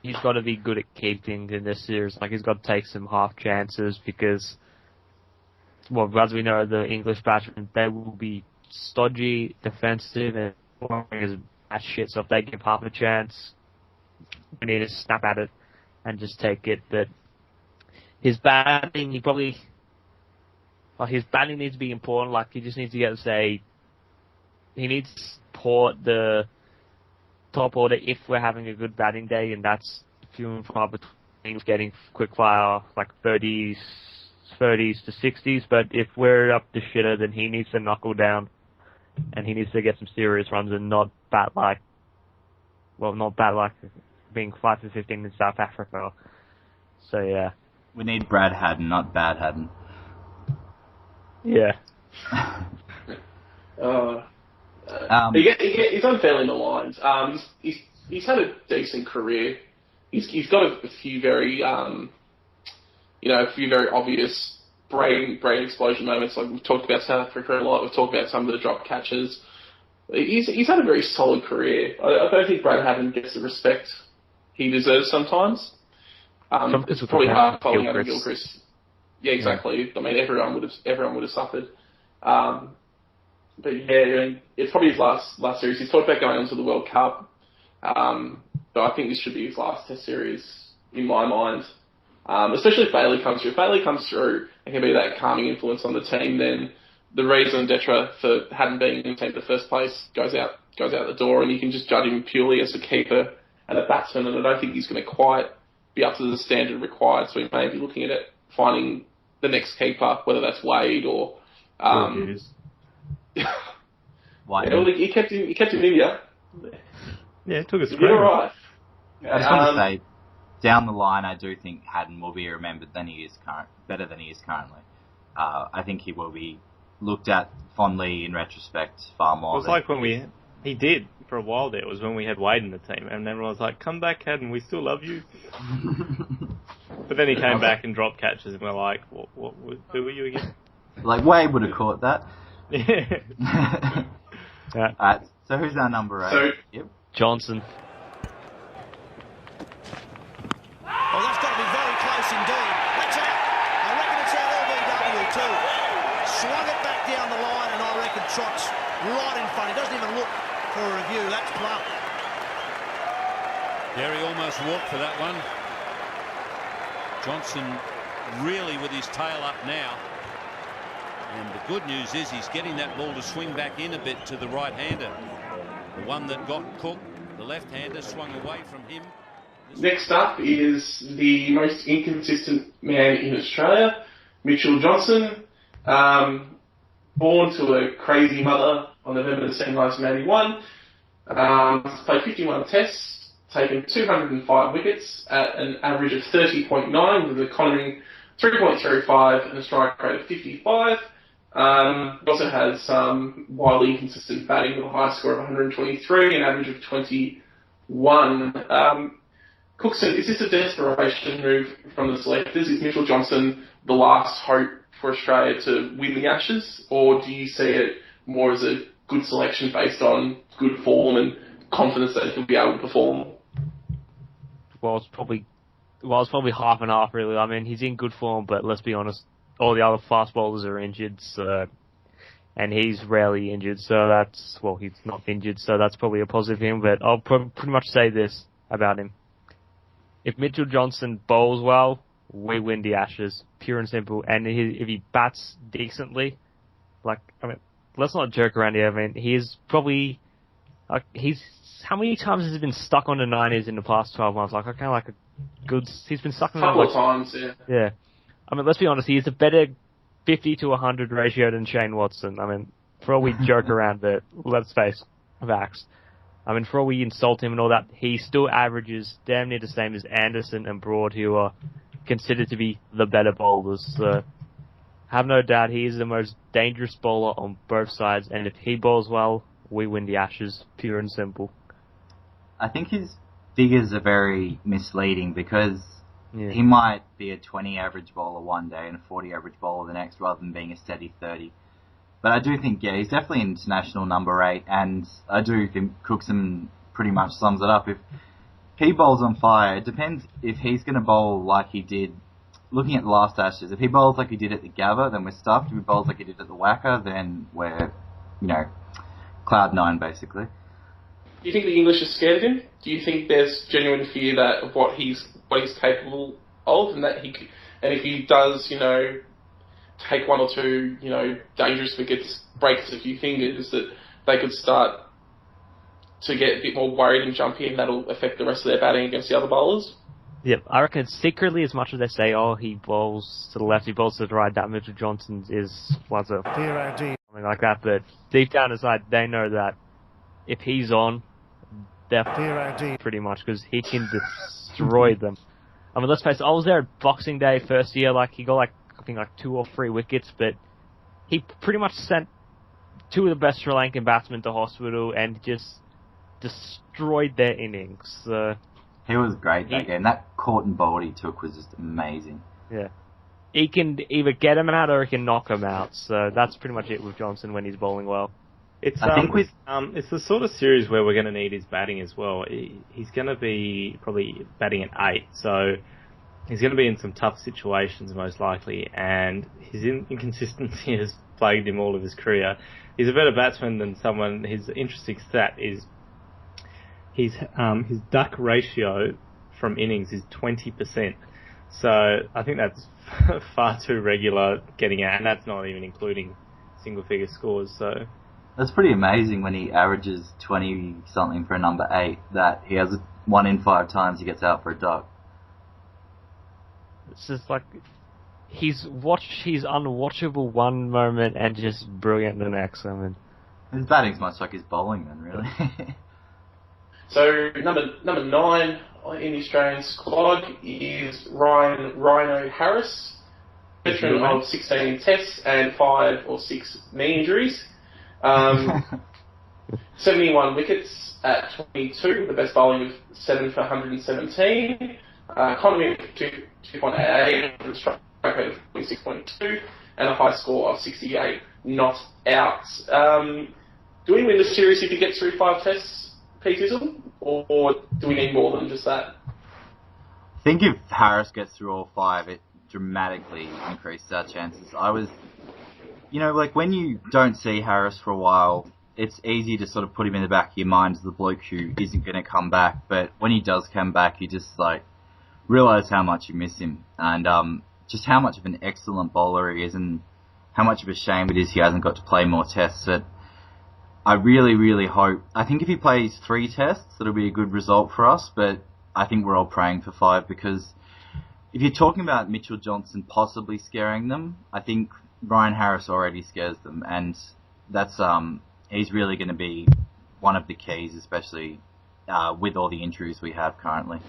he's got to be good at keeping in this series. Like, he's got to take some half chances because, well, as we know, the English batsmen, they will be stodgy, defensive, and is bad shit. So if they give half a chance, we need to snap at it and just take it. But his batting, his batting needs to be important. Like, he just needs to get, say, he needs to support the top order if we're having a good batting day, and that's few and far between getting quick fire, like 30s to 60s. But if we're up to shitter, then he needs to knuckle down, and he needs to get some serious runs and not bat like being 5 for 15 in South Africa. So yeah. We need Brad Haddon, not Bad Haddon. Yeah. He's unfairly maligned. He's had a decent career. He's got a few very obvious brain explosion moments. Like we've talked about South Africa a lot. We've talked about some of the drop catches. He's had a very solid career. I don't think Brad Haddon gets the respect he deserves sometimes. It's probably hard following out Gilchrist. Yeah, exactly. Yeah. I mean, everyone would have suffered. But yeah, it's probably his last series. He's talked about going on to the World Cup, but I think this should be his last Test series in my mind. Especially if Bailey comes through. If Bailey comes through and can be that calming influence on the team, then the raison d'etre for Haddon being in the team in the first place goes out the door, and you can just judge him purely as a keeper and a batsman. And I don't think he's going to quite be up to the standard required. So we may be looking at it, finding the next keeper, whether that's Wade or. Why? Yeah, well, he kept him in India. Yeah, it took a screen. You're right. I just want to say, down the line, I do think Haddon will be remembered better than he is currently. I think he will be looked at fondly in retrospect far more. It was like when he did for a while there. It was when we had Wade in the team, and everyone was like, "Come back, Haddon, we still love you." But then he came back and dropped catches, and we're like, "Who were you again?" Like Wade would have caught that. Yeah. Alright, so who's our number 8? Yep. Johnson. Well, that's got to be very close indeed. That's out. I reckon it's out LBW too. Swung it back down the line, and I reckon Trot's right in front. He doesn't even look for a review. That's plump. Yeah, he almost walked for that one. Johnson really with his tail up now. And the good news is he's getting that ball to swing back in a bit to the right-hander. The one that got Cook, the left-hander, swung away from him. Next up is the most inconsistent man in Australia, Mitchell Johnson. Born to a crazy mother on November 2nd, 1981. He's played 51 tests, taken 205 wickets at an average of 30.9 with an economy 3.35 and a strike rate of 55. He also has some wildly inconsistent batting with a high score of 123 and an average of 21. Cooksen, is this a desperation move from the selectors? Is Mitchell Johnson the last hope for Australia to win the Ashes, or do you see it more as a good selection based on good form and confidence that he'll be able to perform? Well, it's probably half and half, really. I mean, he's in good form, but let's be honest, all the other fast bowlers are injured, so, and he's rarely injured, so that's, well, he's not injured, so that's probably a positive for him, but I'll pretty much say this about him. If Mitchell Johnson bowls well, we win the Ashes, pure and simple, and if he bats decently, like, I mean, let's not joke around here, I mean, he's probably, like, how many times has he been stuck on the 90s in the past 12 months? Like, I kind of like a good, he's been stuck on a couple of times, yeah. Yeah. I mean, let's be honest, he's a better 50 to 100 ratio than Shane Watson. I mean, for all we joke around it, let's face facts. I mean, for all we insult him and all that, he still averages damn near the same as Anderson and Broad, who are considered to be the better bowlers. So, have no doubt he is the most dangerous bowler on both sides, and if he bowls well, we win the Ashes, pure and simple. I think his figures are very misleading because he might be a 20 average bowler one day and a 40 average bowler the next, rather than being a steady 30. But I do think, he's definitely international number 8, and I do think Cooksen pretty much sums it up. If he bowls on fire, it depends if he's going to bowl like he did, looking at the last Ashes, if he bowls like he did at the Gabba, then we're stuffed. If he bowls like he did at the Wacker, then we're, cloud 9 basically. Do you think the English are scared of him? Do you think there's genuine fear that of what he's capable of, and that if he does, take one or two, dangerous wickets, breaks a few fingers, that they could start to get a bit more worried and jumpy, and that'll affect the rest of their batting against the other bowlers? Yep, I reckon secretly, as much as they say, he bowls to the left, he bowls to the right, that Mitchell Johnson was a something like that, but deep down inside, they know that if he's on, they're pretty much, because he can destroy them. I mean, let's face it, I was there at Boxing Day first year, he got I think 2 or 3 wickets, but he pretty much sent 2 of the best Sri Lankan batsmen to hospital and just destroyed their innings. He was great that game. That caught and bowled he took was just amazing. Yeah. He can either get him out or he can knock him out, so that's pretty much it with Johnson when he's bowling well. It's the sort of series where we're going to need his batting as well. He's going to be probably batting at 8, so he's going to be in some tough situations most likely, and his inconsistency has plagued him all of his career. He's a better batsman than someone. His interesting stat is his duck ratio from innings is 20%. So I think that's far too regular getting out, and that's not even including single figure scores. So that's pretty amazing when he averages 20 something for a number 8, that he has 1 in 5 times he gets out for a duck. It's just he's watched his unwatchable one moment and just brilliant the next. I mean, his batting's much like his bowling then, really. So number 9 in the Australian squad is Ryan Rhino Harris, veteran of 16 tests and 5 or 6 knee injuries. 71 wickets at 22, the best bowling of 7 for 117. Economy of 2.88, a strike rate of 26.2, and a high score of 68 not out. Do we win the series if he gets through 5 tests, PTizzle, or do we need more than just that? I think if Harris gets through all 5, it dramatically increases our chances. When you don't see Harris for a while, it's easy to sort of put him in the back of your mind as the bloke who isn't going to come back. But when he does come back, you just realise how much you miss him, and just how much of an excellent bowler he is, and how much of a shame it is he hasn't got to play more tests. But I really, really hope, I think if he plays 3 tests, it'll be a good result for us, but I think we're all praying for 5, because if you're talking about Mitchell Johnson possibly scaring them, I think Ryan Harris already scares them, and that's he's really going to be one of the keys, especially with all the injuries we have currently.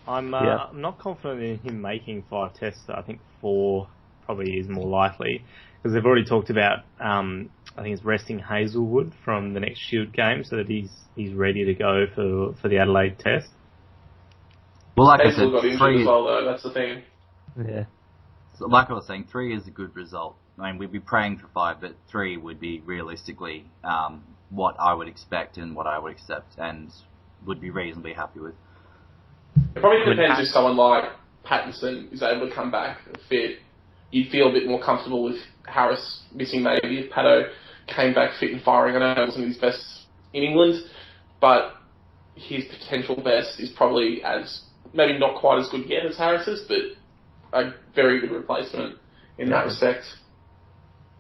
I'm not confident in him making 5 tests. I think 4 probably is more likely, because they've already talked about I think it's resting Hazelwood from the next Shield game so that he's ready to go for the Adelaide test. Well, like Hazel I said, got injured 3 as well, though. That's the thing. Yeah. So like I was saying, 3 is a good result. I mean, we'd be praying for 5, but 3 would be realistically what I would expect and what I would accept and would be reasonably happy with. It probably depends if someone like Pattinson is able to come back fit. You'd feel a bit more comfortable with Harris missing maybe if Pato came back fit and firing. I know it wasn't his best in England, but his potential best is probably maybe not quite as good yet as Harris's, but a very good replacement in that respect.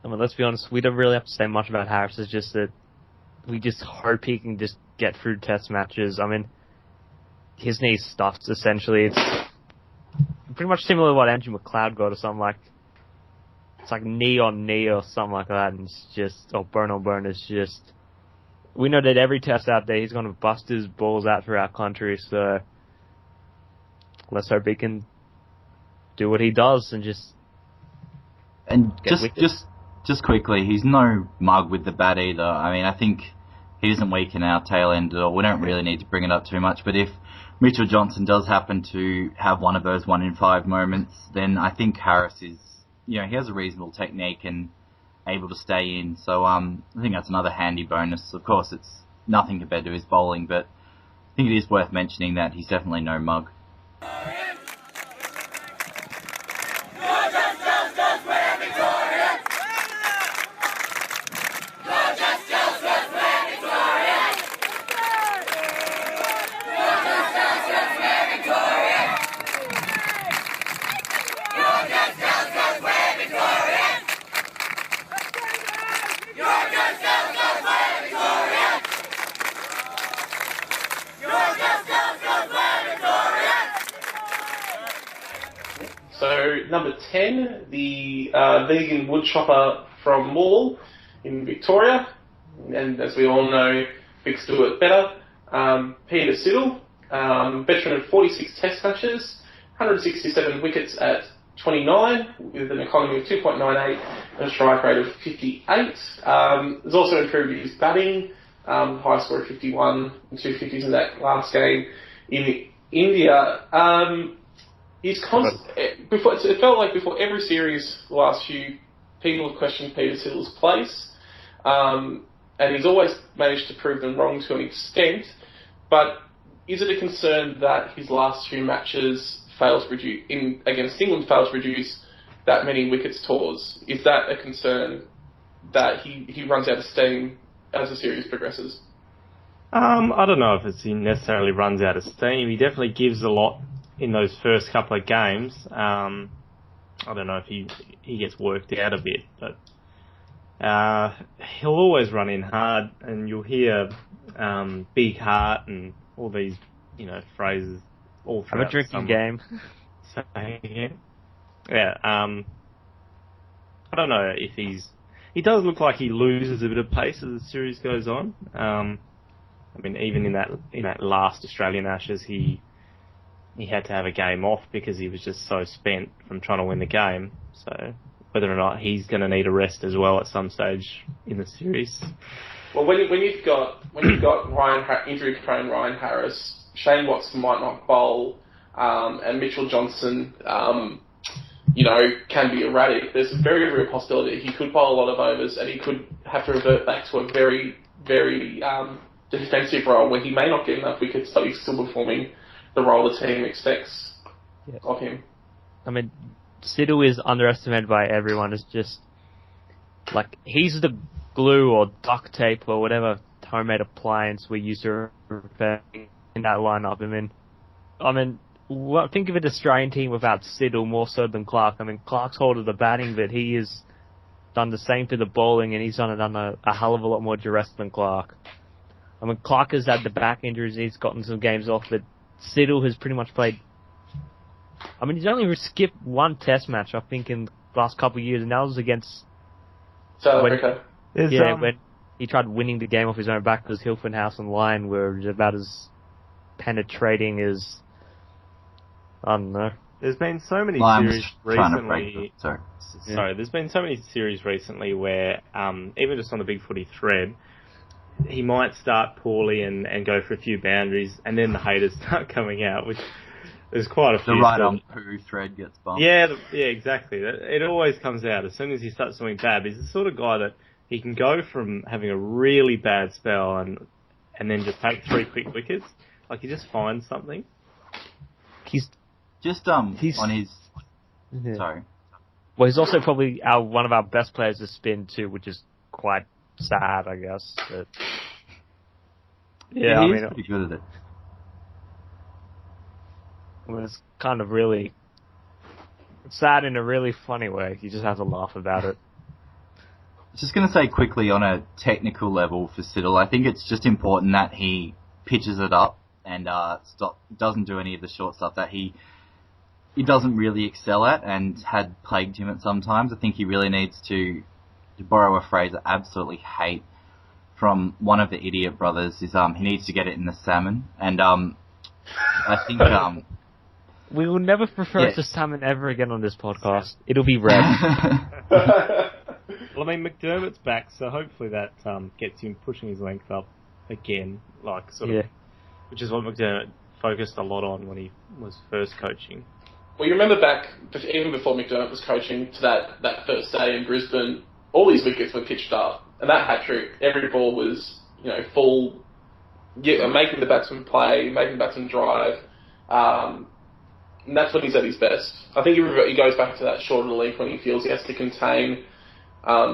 I mean, let's be honest, we don't really have to say much about Harris. It's just that we just hope he can just get through test matches. I mean, his knee's stuffed, essentially. It's pretty much similar to what Andrew McLeod got or something like. It's like knee on knee or something like that, and it's just, or burn on burn. It's just, we know that every test out there, he's going to bust his balls out for our country, so let's hope he can do what he does and just... And just quickly, he's no mug with the bat either. I mean, I think he doesn't weaken our tail end at all. We don't really need to bring it up too much, but if Mitchell Johnson does happen to have one of those 1 in 5 moments, then I think Harris is, he has a reasonable technique and able to stay in. So I think that's another handy bonus. Of course, it's nothing compared to his bowling, but I think it is worth mentioning that he's definitely no mug. So, number 10, the vegan woodchopper from Maul in Victoria. And as we all know, Vic's do it better. Peter Siddle, veteran of 46 test matches, 167 wickets at 29, with an economy of 2.98 and a strike rate of 58. Has also improved his batting, high score of 51 and 250s in that last game in India. It felt like before every series, the last few, people have questioned Peter Siddle's place, and he's always managed to prove them wrong to an extent. But is it a concern that his last 2 matches against England fails to produce that many wickets Torz? Is that a concern that he runs out of steam as the series progresses? I don't know if he necessarily runs out of steam. He definitely gives a lot in those first couple of games. I don't know if he gets worked out a bit, but he'll always run in hard, and you'll hear big heart and all these phrases all throughout. Have a drinking game. Yeah. I don't know if he does look like he loses a bit of pace as the series goes on. I mean, even in that last Australian Ashes, he had to have a game off because he was just so spent from trying to win the game. So whether or not he's going to need a rest as well at some stage in the series. Well, when you've got injury-prone Ryan Harris, Shane Watson might not bowl, and Mitchell Johnson, can be erratic. There's a very real possibility he could bowl a lot of overs, and he could have to revert back to a very, very defensive role where he may not get enough wickets, but he's still performing the role the team expects of him. I mean, Siddle is underestimated by everyone. It's just like he's the glue or duct tape or whatever homemade appliance we use to repair in that lineup. I mean, think of an Australian team without Siddle more so than Clark. I mean, Clark's hold of the batting, but he has done the same to the bowling, and he's done a hell of a lot more duress than Clark. I mean, Clark has had the back injuries, he's gotten some games off, but Siddle has pretty much played... I mean, he's only skipped 1 test match, I think, in the last couple of years, and that was against... South Africa. When he tried winning the game off his own back because Hilfenhaus and Lyon were about as penetrating as, I don't know. There's been so many I'm series just trying to break recently. Sorry, there's been so many series recently where, even just on the BigFooty thread, he might start poorly and go for a few boundaries, and then the haters start coming out, which is quite a few. The right on poo thread gets bumped. Yeah, exactly. It always comes out as soon as he starts doing bad. He's the sort of guy that he can go from having a really bad spell and then just take 3 quick wickets. Like, he just finds something. He's on his. Yeah. Sorry. Well, he's also probably one of our best players to spin too, which is quite sad, I guess. But Yeah, he's pretty good at it. Well, it's kind of really sad in a really funny way. You just have to laugh about it. Just going to say quickly on a technical level for Siddle, I think it's just important that he pitches it up and doesn't do any of the short stuff that he doesn't really excel at and had plagued him at sometimes. I think he really needs to borrow a phrase I absolutely hate from one of the idiot brothers, is he needs to get it in the salmon. And I think... we will never refer to salmon ever again on this podcast. It'll be red. Well, I mean, McDermott's back, so hopefully that gets him pushing his length up again, which is what McDermott focused a lot on when he was first coaching. Well, you remember back, even before McDermott was coaching, to that first day in Brisbane, all these wickets were pitched up, and that hat-trick, every ball was, full, making the batsman play, making the batsman drive, and that's when he's at his best. I think he goes back to that short relief when he feels he has to contain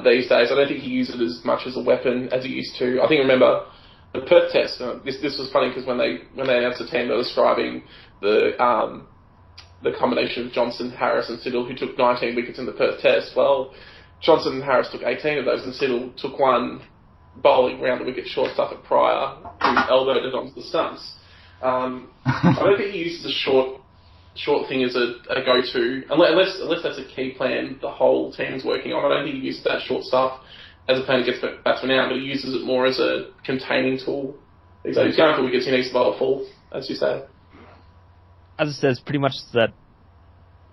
these days. I don't think he uses it as much as a weapon as he used to. I think, remember, the Perth Test, this was funny because when they announced the team, they were describing the combination of Johnson, Harris and Siddle, who took 19 wickets in the Perth Test. Well, Johnson and Harris took 18 of those, and Siddle took one bowling round the wicket short stuff at Pryor, who elbowed it onto the stumps. I don't think he uses the short thing as a go-to, unless that's a key plan the whole team's working on. I don't think he uses that short stuff as a plan to get batsmen out, but he uses it more as a containing tool. He's going for wickets, he needs to bowl full, as you say. As it says, pretty much that.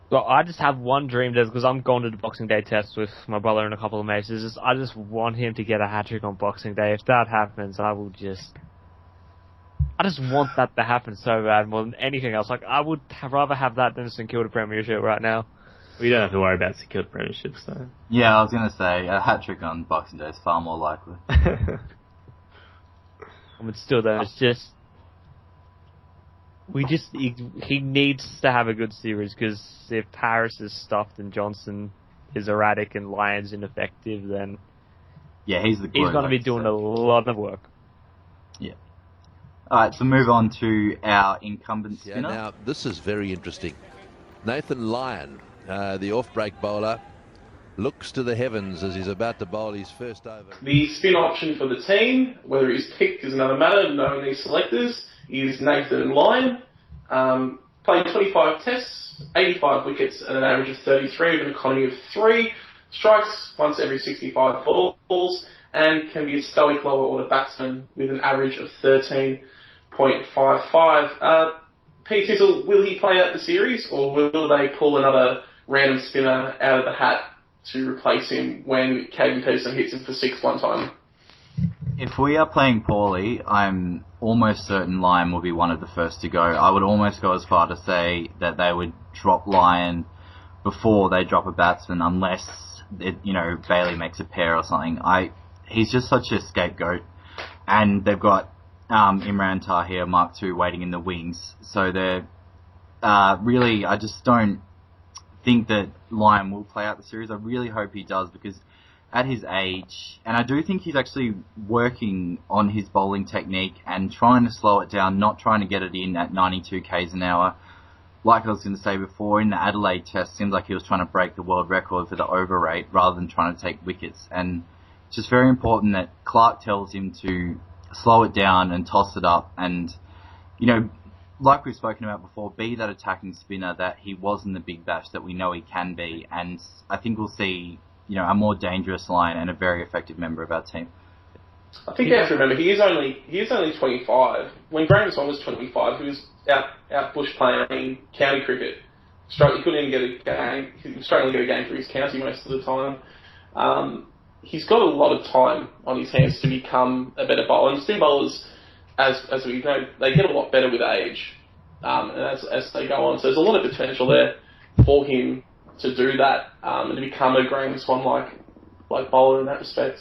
Well, I just have one dream, because I'm going to the Boxing Day test with my brother and a couple of mates. I just want him to get a hat-trick on Boxing Day. If that happens, I just want that to happen so bad more than anything else. Like, I would rather have that than a St Kilda Premiership right now. We don't have to worry about St Kilda Premiership, so... Yeah, I was going to say, a hat-trick on Boxing Day is far more likely. But still, though, it's just... He needs to have a good series, because if Harris is stuffed and Johnson is erratic and Lyon's ineffective, then... Yeah, he's going to be doing a lot of work. Yeah. Alright, so move on to our incumbent spinner. Yeah, now, this is very interesting. Nathan Lyon, the off-break bowler, looks to the heavens as he's about to bowl his first over. The spin option for the team, whether he's picked is another matter, knowing these selectors, is Nathan Lyon. Played 25 tests, 85 wickets at an average of 33 with an economy of 3, strikes once every 65 balls, and can be a stoic lower order batsman with an average of 13.55. PTizzle, will he play out the series, or will they pull another random spinner out of the hat to replace him when Caden Peterson hits him for 6 one time? If we are playing poorly, I'm almost certain Lyon will be one of the first to go. I would almost go as far to say that they would drop Lyon before they drop a batsman, unless Bailey makes a pair or something. He's just such a scapegoat, and they've got Imran Tahir Mark II waiting in the wings. So they're really, I just don't think that Lyon will play out the series. I really hope he does, because at his age, and I do think he's actually working on his bowling technique and trying to slow it down, not trying to get it in at 92 k's an hour. Like I was going to say before, in the Adelaide test, seems like he was trying to break the world record for the over rate rather than trying to take wickets. And it's just very important that Clark tells him to slow it down and toss it up and, like we've spoken about before, be that attacking spinner that he was in the Big Bash that we know he can be. And I think we'll see, a more dangerous Lyon and a very effective member of our team. I think you have to remember he is only 25. When Graham Swan was 25, he was out bush playing county cricket. He couldn't even get a game. He was struggling to get a game for his county most of the time. He's got a lot of time on his hands to become a better bowler. And spin bowlers, as we know, they get a lot better with age, and as they go on. So there's a lot of potential there for him to do that and to become a Graham Swan like bowler in that respect.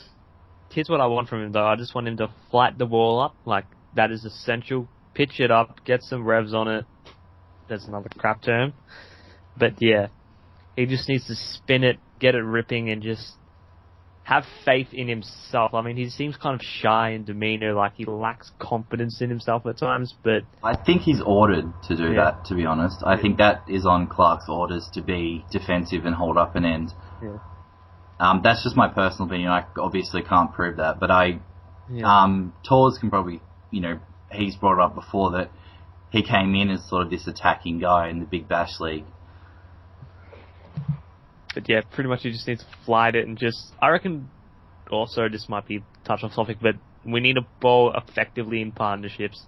Here's what I want from him, though. I just want him to flight the ball up. Like, that is essential. Pitch it up, get some revs on it. That's another crap term. But, yeah, he just needs to spin it, get it ripping, and just have faith in himself. I mean, he seems kind of shy in demeanour, like he lacks confidence in himself at times, but... I think he's ordered to do that, to be honest. I think that is on Clark's orders to be defensive and hold up an end. Yeah. That's just my personal opinion. I obviously can't prove that, but Torz can probably, he's brought it up before that he came in as sort of this attacking guy in the Big Bash League. But yeah, pretty much he just needs to flight it and just... I reckon also this might be a touch off topic, but we need to bowl effectively in partnerships.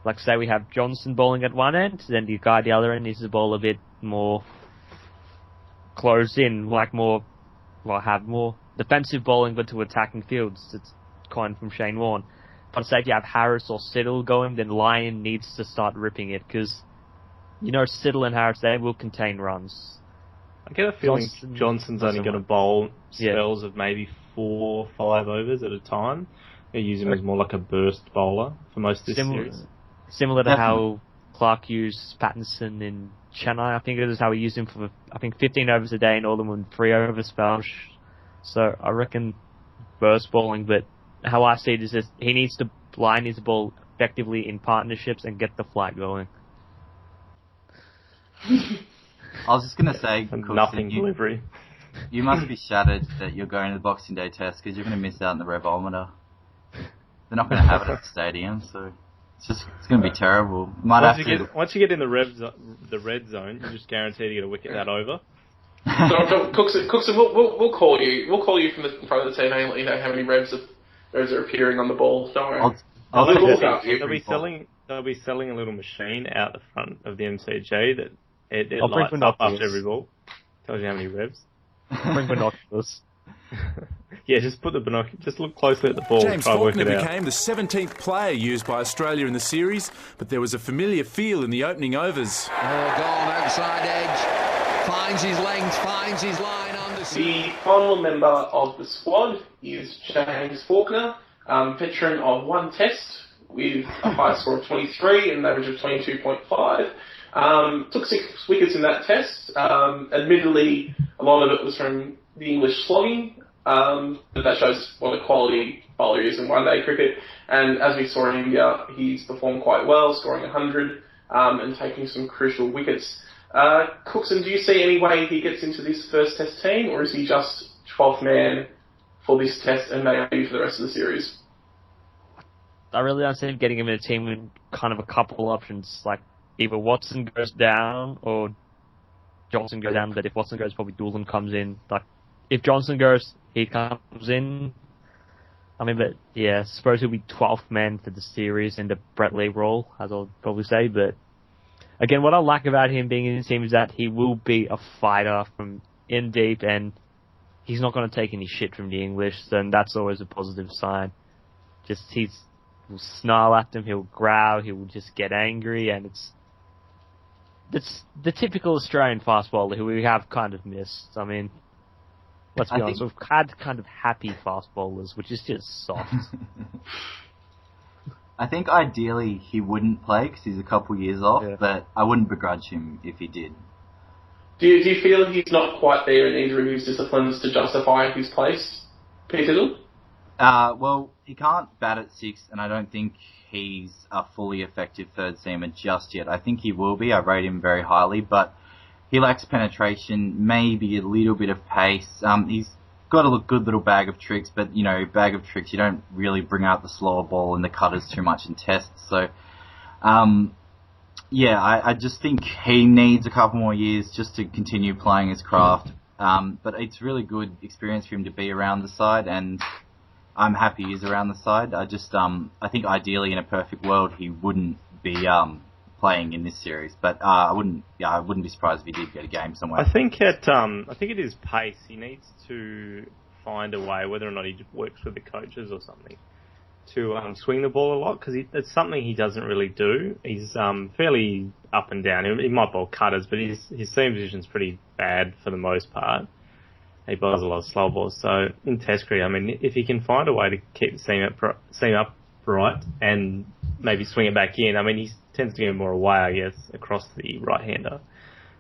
Like, say we have Johnson bowling at one end, then the guy at the other end needs to bowl a bit more closed in, have more defensive bowling but to attacking fields. It's coined from Shane Warne. But say if you have Harris or Siddle going, then Lyon needs to start ripping it, because Siddle and Harris, they will contain runs. I get a feeling Johnson's only going to bowl spells of maybe 4 or 5 overs at a time. They use him as more like a burst bowler for most of this series. Similar to how Clark used Pattinson in Chennai. I think it is how he used him for 15 overs a day and all of them in 3 over spells. So I reckon burst bowling, but how I see it is just he needs to line his ball effectively in partnerships and get the flight going. I was just going to say, nothing delivery. You must be shattered that you're going to the Boxing Day test because you're going to miss out on the revometer. They're not going to have it at the stadium, so it's going to be terrible. Once you get in the red zone, you're just guaranteed to get a wicket that over. So, Cooksen, we'll call you. We'll call you from the front of the team and let you know how many revs are appearing on the ball. Don't worry. They'll be selling a little machine out the front of the MCG that it I'll lights bring up after every ball. Tells you how many revs. Bring binoculars. Yeah, just put the binoculars. Just look closely at the ball. James try to work Faulkner it out. became the 17th player used by Australia in the series, but there was a familiar feel in the opening overs. Oh, gone outside edge. Finds his length, finds his line under. The final member of the squad is James Faulkner, veteran of 1 test with a high score of 23 and an average of 22.5. Took 6 wickets in that test. Admittedly, a lot of it was from the English slogging, but that shows what a quality bowler he is in one-day cricket. And as we saw in India, he's performed quite well, scoring 100 and taking some crucial wickets. Cooksen, do you see any way he gets into this first test team, or is he just 12th man for this test and maybe for the rest of the series? I really don't see him getting him in a team with kind of a couple options, like either Watson goes down or Johnson goes down, but if Watson goes, probably Doolan comes in. Like, if Johnson goes, he comes in. I mean, but yeah, I suppose he'll be 12th man for the series in the Brett Lee role, as I'll probably say. But again, what I like about him being in the team is that he will be a fighter from in deep, and he's not going to take any shit from the English, and that's always a positive sign. He'll snarl at them, he'll growl, he'll just get angry, and it's the typical Australian fast bowler who we have kind of missed. I mean, let's be honest, we've had kind of happy fast bowlers, which is just soft. I think ideally he wouldn't play because he's a couple years off, but I wouldn't begrudge him if he did. Do you feel he's not quite there in either of his disciplines to justify his place, PTizzle? Well, he can't bat at 6, and I don't think he's a fully effective third seamer just yet. I think he will be. I rate him very highly, but he lacks penetration, maybe a little bit of pace. He's got a good little bag of tricks, but, bag of tricks, you don't really bring out the slower ball and the cutters too much in tests. So, I just think he needs a couple more years just to continue playing his craft. But it's really good experience for him to be around the side, and I'm happy he's around the side. I just I think ideally in a perfect world he wouldn't be playing in this series, but I wouldn't be surprised if he did get a game somewhere. I think it is pace. He needs to find a way, whether or not he works with the coaches or something, to swing the ball a lot, because it's something he doesn't really do. He's fairly up and down. He might bowl cutters, but his seam position's pretty bad for the most part. He bowls a lot of slow balls. So in Test cricket, I mean, if he can find a way to keep the seam upright and maybe swing it back in, I mean, he tends to get more away, I guess, across the right-hander.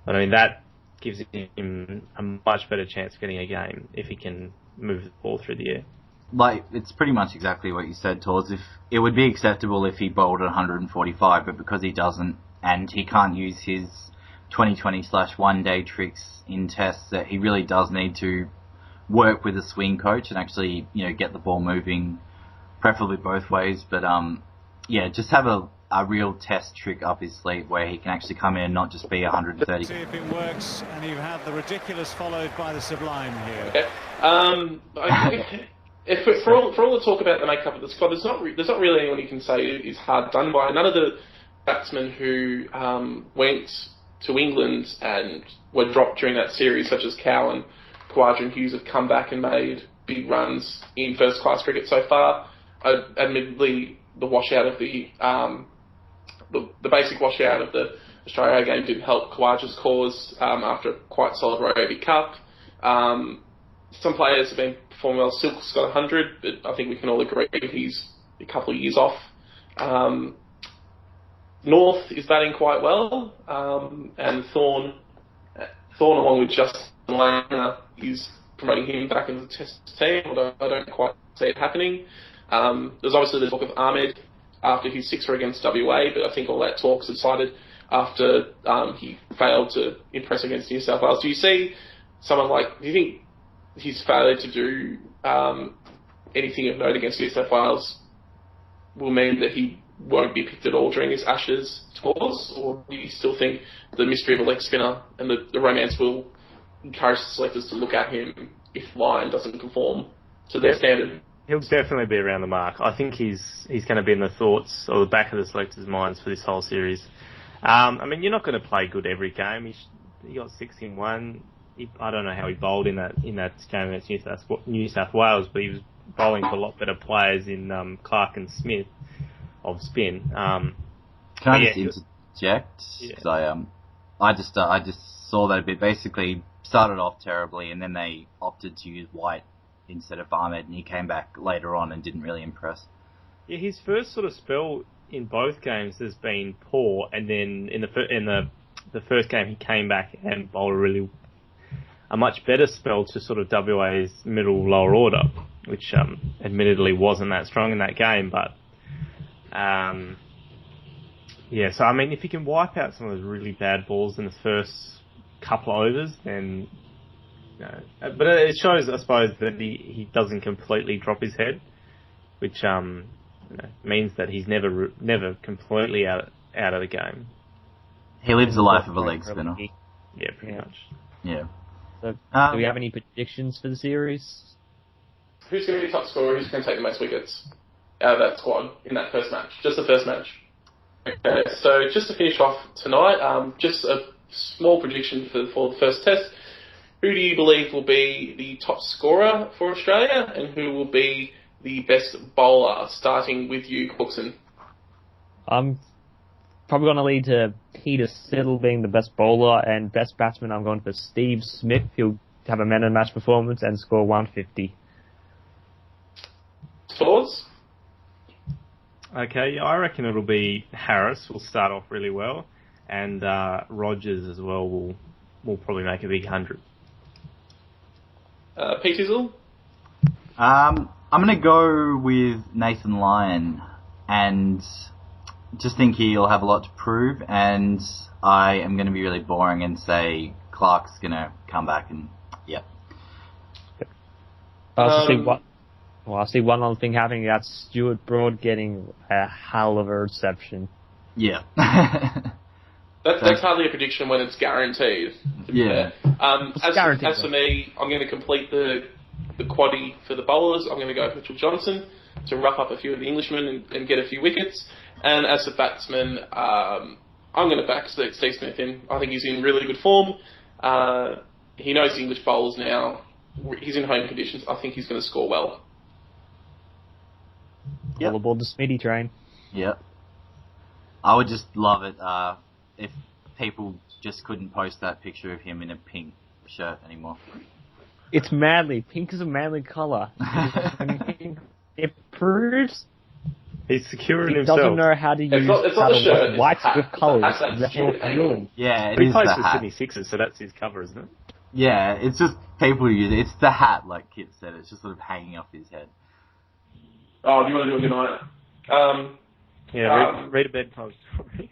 But I mean, that gives him a much better chance of getting a game if he can move the ball through the air. Like, it's pretty much exactly what you said, Torz. If it would be acceptable if he bowled at 145, but because he doesn't, and he can't use his 2020/1-day tricks in tests, that he really does need to work with a swing coach and actually, get the ball moving, preferably both ways. But just have a real test trick up his sleeve where he can actually come in and not just be 130. See if it works, and you have the ridiculous followed by the sublime here. Okay. For all the talk about the makeup of the squad, there's not really anyone you can say is hard done by. None of the batsmen who went to England and were dropped during that series, such as Cow and Khawaja and Hughes, have come back and made big runs in first-class cricket so far. Admittedly, the washout of the basic washout of the Australia game didn't help Khawaja's cause after a quite solid Roby Cup. Some players have been performing well. Silk's got 100, but I think we can all agree he's a couple of years off. North is batting quite well, and Thorne along with Justin Langer is promoting him back into the Test team, although I don't quite see it happening. There's obviously the talk of Ahmed after his sixer against WA, but I think all that talk subsided after he failed to impress against New South Wales. Do you see someone do you think his failure to do anything of note against New South Wales will mean that he won't be picked at all during his Ashes tours, or do you still think the mystery of a leg spinner and the romance will encourage the selectors to look at him if Lyon doesn't conform to their standard? He'll definitely be around the mark. I think he's going to be in the thoughts or the back of the selectors' minds for this whole series. I mean, you're not going to play good every game. He got 6 in 1. I don't know how he bowled in that game against New South Wales, but he was bowling for a lot better players in Clark and Smith of spin. Can I just interject? Because I just saw that a bit. Basically, started off terribly, and then they opted to use White instead of Ahmed, and he came back later on and didn't really impress. Yeah, his first sort of spell in both games has been poor, and then in the first game he came back and bowled a much better spell to sort of WA's middle lower order, which admittedly wasn't that strong in that game, but so I mean, if he can wipe out some of those really bad balls in the first couple of overs, then but it shows, I suppose, that he doesn't completely drop his head, which means that he's never completely out of the game. He lives the life of a leg spinner. Yeah, pretty much. Yeah. So, do we have any predictions for the series? Who's going to be top scorer? Who's going to take the most wickets out of that squad in that first match? Just the first match. Okay, so just to finish off tonight, just a small prediction for the first test. Who do you believe will be the top scorer for Australia, and who will be the best bowler, starting with you, Cooksen? I'm probably going to lead to PTizzle being the best bowler, and best batsman I'm going for Steve Smith. He'll have a man-of-the-match performance and score 150. Torz? Okay, I reckon it'll be Harris will start off really well, and Rogers as well will probably make a big 100. PTizzle? I'm going to go with Nathan Lyon, and just think he'll have a lot to prove, and I am going to be really boring and say Clark's going to come back and, yeah. I see one other thing happening. That's Stuart Broad getting a hell of a reception. Yeah. That's hardly a prediction when it's guaranteed. Yeah. As for me, I'm going to complete the the quaddie for the bowlers, I'm going to go with Mitchell Johnson to rough up a few of the Englishmen and get a few wickets. And as a batsman, I'm going to back Steve Smith in. I think he's in really good form. He knows the English bowlers now. He's in home conditions. I think he's going to score well. All aboard the Smitty train. Yep. I would just love it if people just couldn't post that picture of him in a pink shirt anymore. It's manly. Pink is a manly colour. It proves he's secure in he himself. doesn't know how to use whites with colours. Yeah, it he is plays the for hat. Sydney Sixers, so that's his cover, isn't it? Yeah, it's just people use it. It's the hat, like Kit said. It's just sort of hanging off his head. Oh, do you want to do a good night? Read a bedtime story.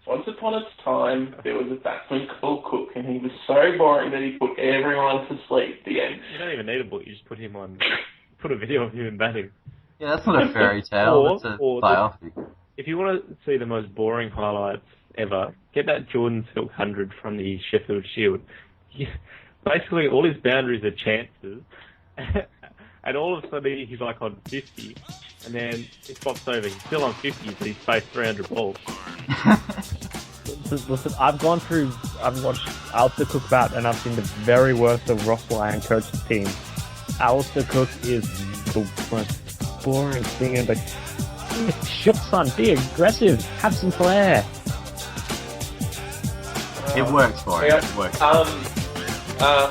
Once upon a time, there was a batsman called Cook, and he was so boring that he put everyone to sleep. The end. You don't even need a book. You just put him on. Put a video of him batting. Yeah, that's not a fairy tale. That's a biopic. If you want to see the most boring highlights ever, get that Jordan Silk 100 from the Sheffield Shield. Basically, all his boundaries are chances, and all of a sudden he's like on 50, and then he swaps over. He's still on 50, but he's faced 300 balls. Listen, I've watched Alistair Cook bat, and I've seen the very worst of Ross Lyon coach's team. Alistair Cook is the most boring thing in the... Shoot, son, be aggressive, have some flair. It works for him. It works.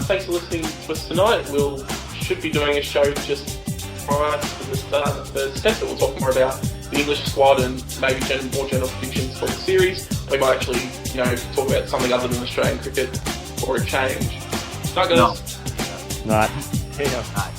Thanks for listening to us tonight. We'll should be doing a show just prior to the start of the test that we'll talk more about the English squad and maybe more general predictions for the series. We might actually, talk about something other than Australian cricket for a change. Night, guys. Night. Yeah.